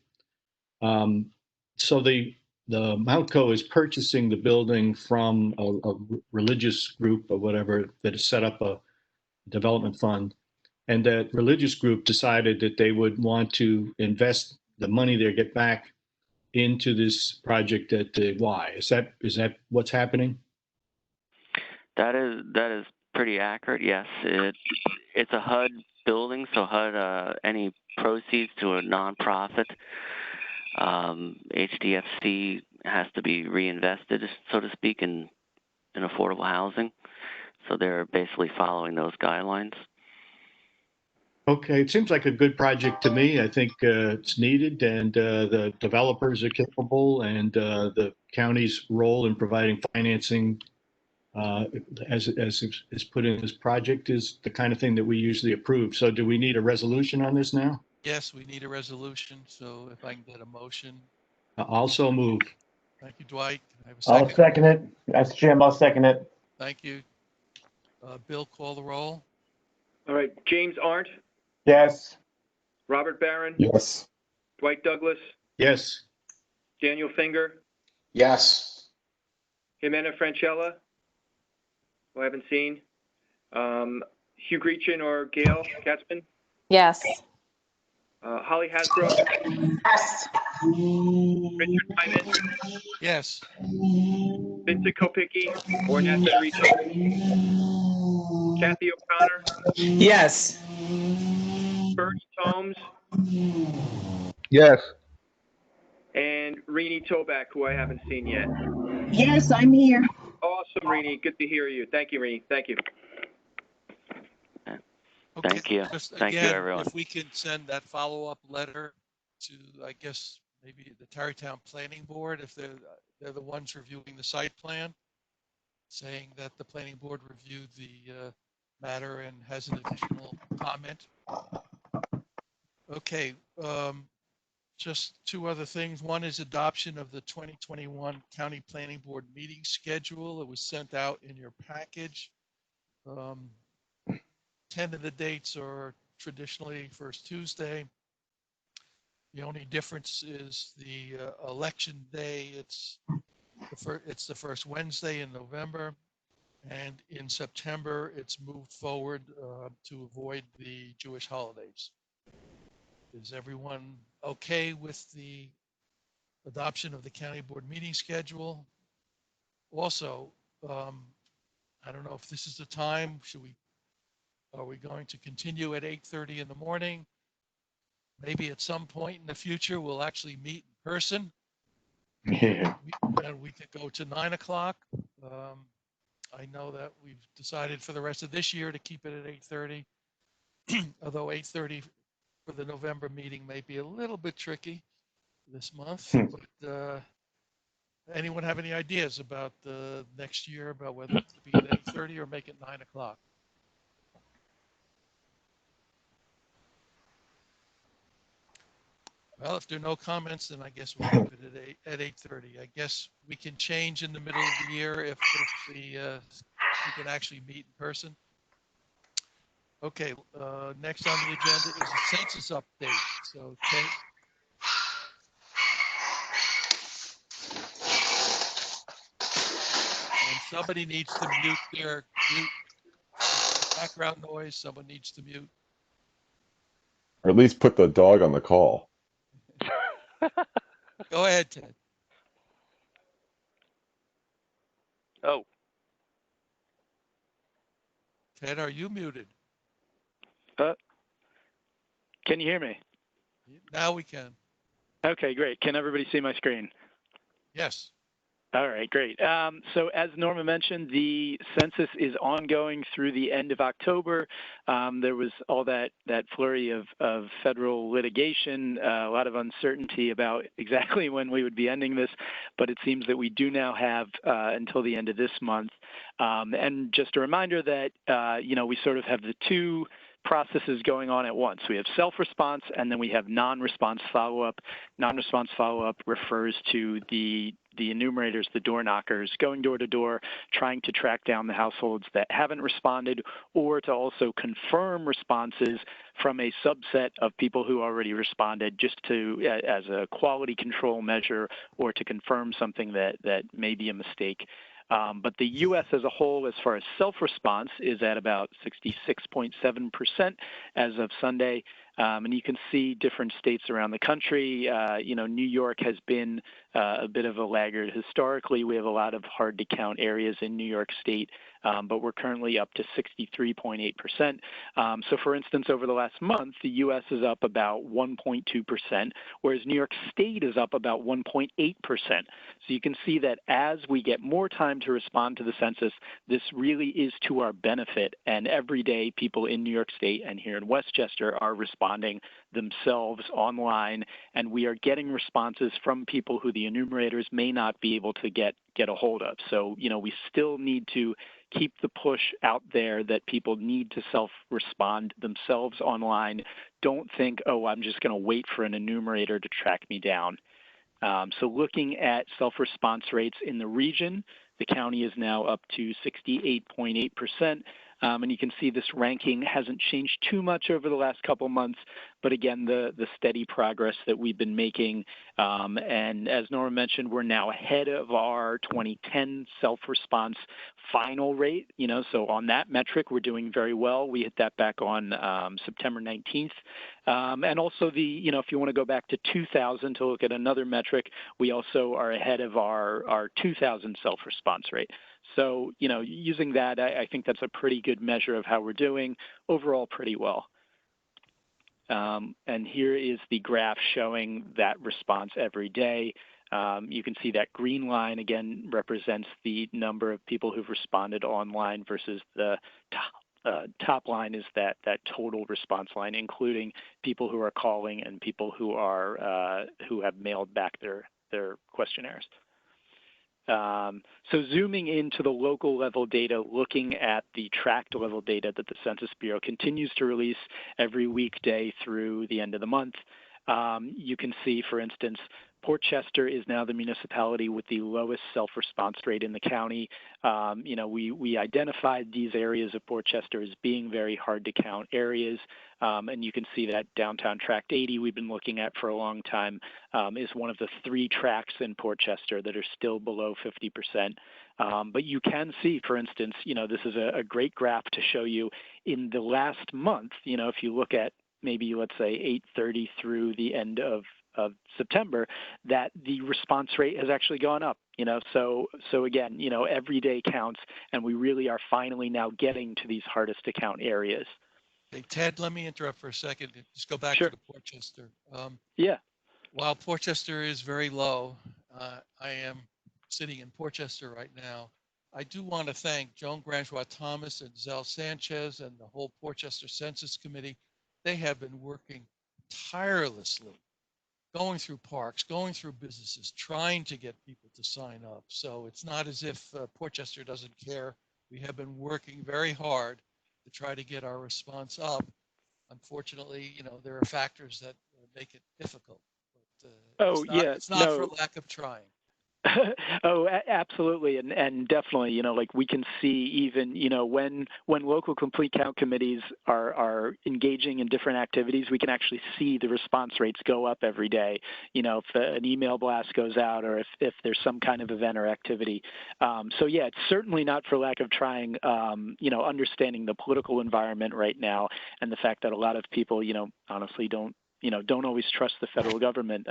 So the Mountco is purchasing the building from a religious group or whatever that has set up a development fund. And that religious group decided that they would want to invest the money they get back into this project at the Y. Is that what's happening?
That is pretty accurate. Yes, it's a HUD building, so HUD any proceeds to a nonprofit, HDFC has to be reinvested, so to speak, in affordable housing. So they're basically following those guidelines.
Okay, it seems like a good project to me. I think it's needed, and the developers are capable, and the county's role in providing financing as is put in this project is the kind of thing that we usually approve. So do we need a resolution on this now?
Yes, we need a resolution. So if I can get a motion.
Also move.
Thank you, Dwight. Can I have a second?
I'll second it. That's Jim. I'll second it.
Thank you. Bill, call the roll.
All right, James Arndt,
Yes.
Robert Barron,
Yes.
Dwight Douglas,
Yes.
Daniel Finger,
Yes.
Jimena Franchella, who I haven't seen, Hugh Greachin or Gail Katzman,
Yes.
Holly Hasbro,
Yes.
Richard Hyman,
Yes.
Vincent Kopicki, Ornette Federici, Kathy O'Connor,
Yes.
Bernie Tomes,
Yes.
and Rini Toback, who I haven't seen yet.
Yes, I'm here.
Awesome, Rini. Good to hear you. Thank you, Rini. Thank you.
Okay.
Thank you.
Just
Thank you,
again,
everyone.
if we can send that follow-up letter to, I guess, maybe the Tarrytown Planning Board, if they're the ones reviewing the site plan, saying that the planning board reviewed the matter and has an additional comment. Okay, just two other things. One is adoption of the 2021 County Planning Board meeting schedule. It was sent out in your package. 10 of the dates are traditionally first Tuesday. The only difference is the election day. It's the first Wednesday in November, and in September it's moved forward to avoid the Jewish holidays. Is everyone okay with the adoption of the county board meeting schedule? Also, I don't know if this is the time. Are we going to continue at 8:30 in the morning? Maybe at some point in the future we'll actually meet in person.
Yeah.
And we could go to 9 o'clock. I know that we've decided for the rest of this year to keep it at 8:30, although 8:30 for the November meeting may be a little bit tricky this month. But anyone have any ideas about next year, about whether to be at 8:30 or make it 9 o'clock? Well, if there are no comments, then I guess we'll keep it at 8:30. I guess we can change in the middle of the year if we can actually meet in person. Okay, next on the agenda is a census update. So, Kate. And somebody needs to mute their background noise. Someone needs to mute.
Or at least put the dog on the call.
Go ahead, Ted.
Oh.
Ted, are you muted?
Can you hear me?
Now we can.
Okay, great. Can everybody see my screen?
Yes.
All right, great. So as Norma mentioned, the census is ongoing through the end of October. There was all that flurry of federal litigation, a lot of uncertainty about exactly when we would be ending this, but it seems that we do now have until the end of this month. And just a reminder that, we sort of have the two processes going on at once. We have self-response and then we have non-response follow-up. Non-response follow-up refers to the enumerators, the door knockers, going door to door, trying to track down the households that haven't responded, or to also confirm responses from a subset of people who already responded, just to as a quality control measure or to confirm something that may be a mistake. But the U.S. as a whole, as far as self-response, is at about 66.7% as of Sunday. And you can see different states around the country. New York has been a bit of a laggard historically. We have a lot of hard-to-count areas in New York State, but we're currently up to 63.8%. So, for instance, over the last month, the U.S. is up about 1.2%, whereas New York State is up about 1.8%. So you can see that as we get more time to respond to the census, this really is to our benefit. And every day, people in New York State and here in Westchester are responding themselves online, and we are getting responses from people who the enumerators may not be able to get a hold of. So, we still need to keep the push out there that people need to self-respond themselves online. Don't think, oh, I'm just going to wait for an enumerator to track me down. So looking at self-response rates in the region, the county is now up to 68.8%. And you can see this ranking hasn't changed too much over the last couple months, but again, the steady progress that we've been making. And as Nora mentioned, we're now ahead of our 2010 self-response final rate. So on that metric, we're doing very well. We hit that back on September 19th. And also if you want to go back to 2000 to look at another metric, we also are ahead of our 2000 self-response rate. So, using that, I think that's a pretty good measure of how we're doing. Overall, pretty well. And here is the graph showing that response every day. You can see that green line, again, represents the number of people who've responded online versus the top line is that total response line, including people who are calling and people who have mailed back their questionnaires. So zooming into the local level data, looking at the tract level data that the Census Bureau continues to release every weekday through the end of the month, you can see, for instance, Port Chester is now the municipality with the lowest self-response rate in the county. We identified these areas of Port Chester as being very hard to count areas. And you can see that downtown tract 80 we've been looking at for a long time is one of the 3 tracts in Port Chester that are still below 50%. But you can see, for instance, this is a great graph to show you in the last month, if you look at maybe, let's say, 8:30 through the end of September, that the response rate has actually gone up. So again, every day counts, and we really are finally now getting to these hardest to count areas.
Hey, Ted, let me interrupt for a second. Just go back
Sure.
to the Port Chester.
Yeah.
While Port Chester is very low, I am sitting in Port Chester right now. I do want to thank Joan Grangeois Thomas and Zell Sanchez and the whole Port Chester Census Committee. They have been working tirelessly, going through parks, going through businesses, trying to get people to sign up. So it's not as if Port Chester doesn't care. We have been working very hard to try to get our response up. Unfortunately, there are factors that make it difficult. But, it's not for lack of trying.
Oh, absolutely, and definitely, like we can see even, when local complete count committees are engaging in different activities, we can actually see the response rates go up every day. If an email blast goes out or if there's some kind of event or activity. So yeah, it's certainly not for lack of trying. Understanding the political environment right now and the fact that a lot of people, honestly don't always trust the federal government.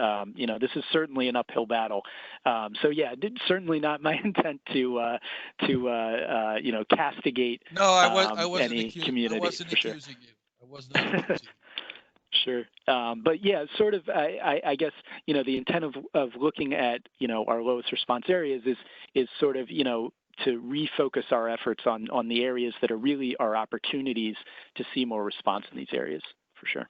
This is certainly an uphill battle. So yeah, certainly not my intent to castigate any community.
I wasn't accusing you. I was not accusing you.
Sure. But yeah, sort of, I guess, the intent of looking at, our lowest response areas is sort of, to refocus our efforts on the areas that are really our opportunities to see more response in these areas, for sure.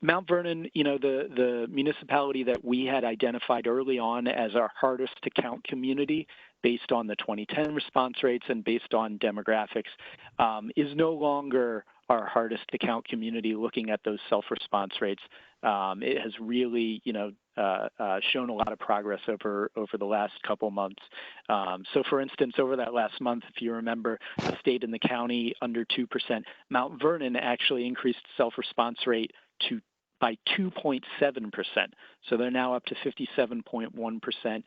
Mount Vernon, the municipality that we had identified early on as our hardest to count community based on the 2010 response rates and based on demographics, is no longer our hardest to count community looking at those self-response rates. It has really, shown a lot of progress over the last couple months. So for instance, over that last month, if you remember, the state and the county under 2%, Mount Vernon actually increased self-response rate by 2.7%. So they're now up to 57.1%.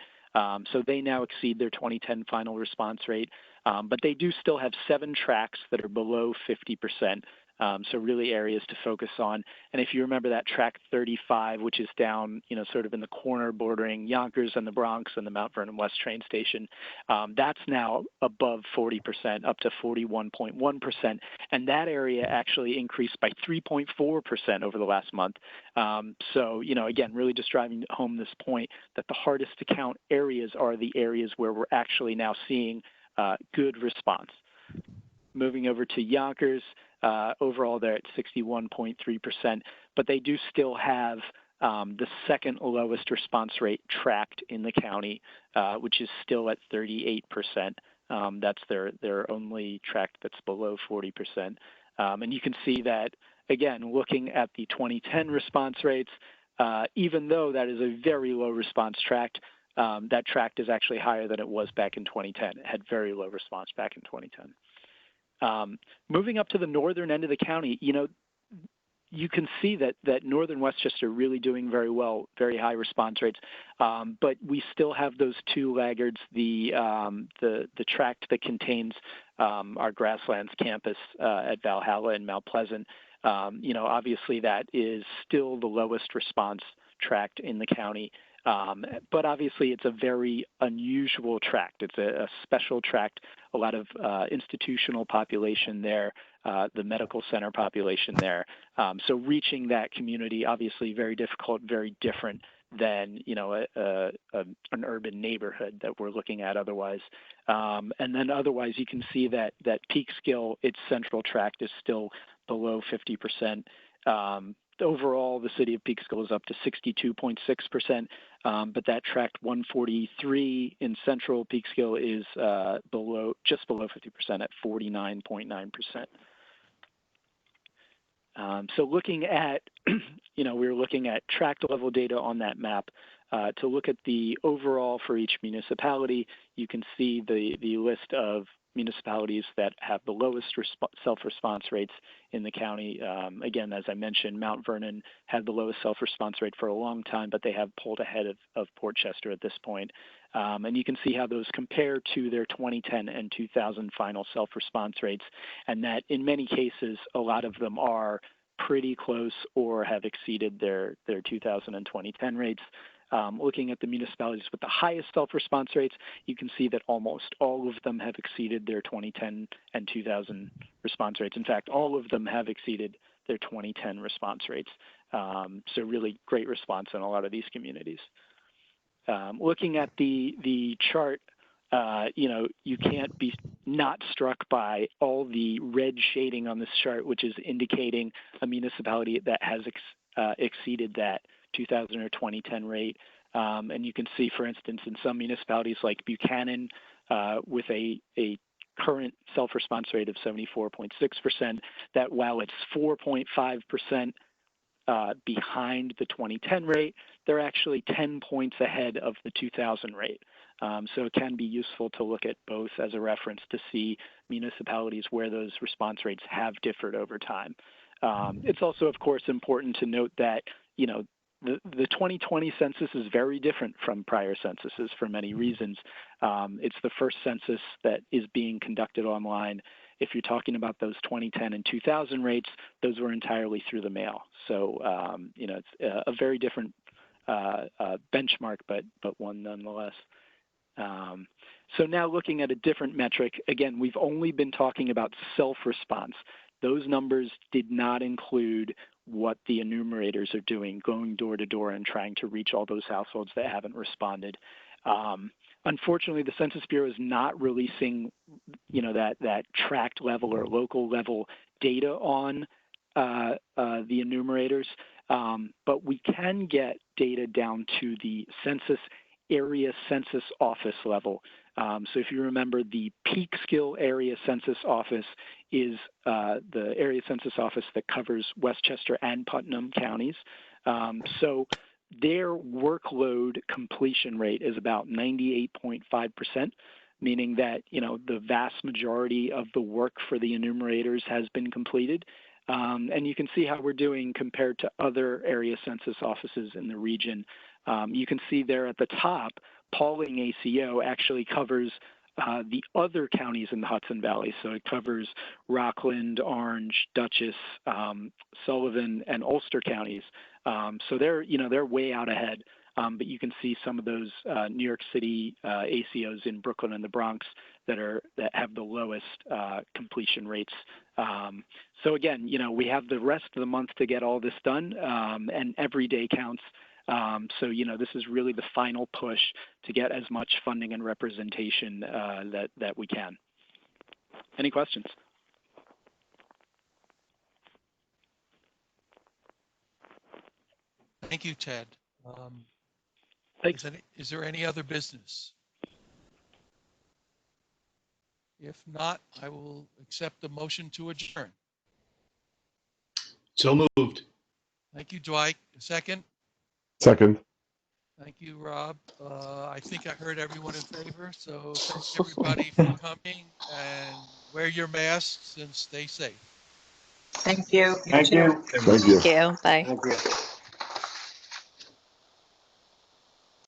So they now exceed their 2010 final response rate, but they do still have 7 tracts that are below 50%. So really areas to focus on. And if you remember that tract 35, which is down, sort of in the corner bordering Yonkers and the Bronx and the Mount Vernon West train station, that's now above 40%, up to 41.1%. And that area actually increased by 3.4% over the last month. So, again, really just driving home this point that the hardest to count areas are the areas where we're actually now seeing good response. Moving over to Yonkers, overall they're at 61.3%, but they do still have the second lowest response rate tract in the county, which is still at 38%. That's their only tract that's below 40%. And you can see that, again, looking at the 2010 response rates, even though that is a very low response tract, that tract is actually higher than it was back in 2010. It had very low response back in 2010. Moving up to the northern end of the county, you can see that northern Westchester really doing very well, very high response rates, but we still have those two laggards, the tract that contains our Grasslands campus at Valhalla and Mount Pleasant. Obviously that is still the lowest response tract in the county, but obviously it's a very unusual tract. It's a special tract, a lot of institutional population there, the medical center population there. So reaching that community, obviously very difficult, very different than an urban neighborhood that we're looking at otherwise. And then otherwise you can see that Peekskill, its central tract, is still below 50%. Overall, the city of Peekskill is up to 62.6%, but that tract 143 in central Peekskill is just below 50% at 49.9%. So looking at, we're looking at tract level data on that map. To look at the overall for each municipality, you can see the list of municipalities that have the lowest self-response rates in the county. Again, as I mentioned, Mount Vernon had the lowest self-response rate for a long time, but they have pulled ahead of Port Chester at this point. And you can see how those compare to their 2010 and 2000 final self-response rates, and that in many cases, a lot of them are pretty close or have exceeded their 2000 and 2010 rates. Looking at the municipalities with the highest self-response rates, you can see that almost all of them have exceeded their 2010 and 2000 response rates. In fact, all of them have exceeded their 2010 response rates. So really great response in a lot of these communities. Looking at the chart, you can't be not struck by all the red shading on this chart, which is indicating a municipality that has exceeded that 2000 or 2010 rate. And you can see, for instance, in some municipalities like Buchanan, with a current self-response rate of 74.6%, that while it's 4.5% behind the 2010 rate, they're actually 10 points ahead of the 2000 rate. So it can be useful to look at both as a reference to see municipalities where those response rates have differed over time. It's also, of course, important to note that, the 2020 census is very different from prior censuses for many reasons. It's the first census that is being conducted online. If you're talking about those 2010 and 2000 rates, those were entirely through the mail. So, it's a very different benchmark, but one nonetheless. So now looking at a different metric, again, we've only been talking about self-response. Those numbers did not include what the enumerators are doing, going door to door and trying to reach all those households that haven't responded. Unfortunately, the Census Bureau is not releasing, that tract level or local level data on the enumerators, but we can get data down to the census area census office level. So if you remember, the Peekskill area census office is the area census office that covers Westchester and Putnam counties. So their workload completion rate is about 98.5%, meaning that, the vast majority of the work for the enumerators has been completed. And you can see how we're doing compared to other area census offices in the region. You can see there at the top, Pauling ACO actually covers the other counties in the Hudson Valley. So it covers Rockland, Orange, Dutchess, Sullivan, and Ulster counties. So they're way out ahead. But you can see some of those New York City ACOs in Brooklyn and the Bronx that have the lowest completion rates. So again, we have the rest of the month to get all this done, and every day counts. So this is really the final push to get as much funding and representation that we can. Any questions?
Thank you, Ted.
Thanks.
Is there any other business? If not, I will accept the motion to adjourn.
So moved.
Thank you, Dwight. A second?
Second.
Thank you, Rob. I think I heard everyone in favor, so thanks everybody for coming, and wear your masks and stay safe.
Thank you.
Thank you.
Thank you.
Thank you. Bye.
Thank you.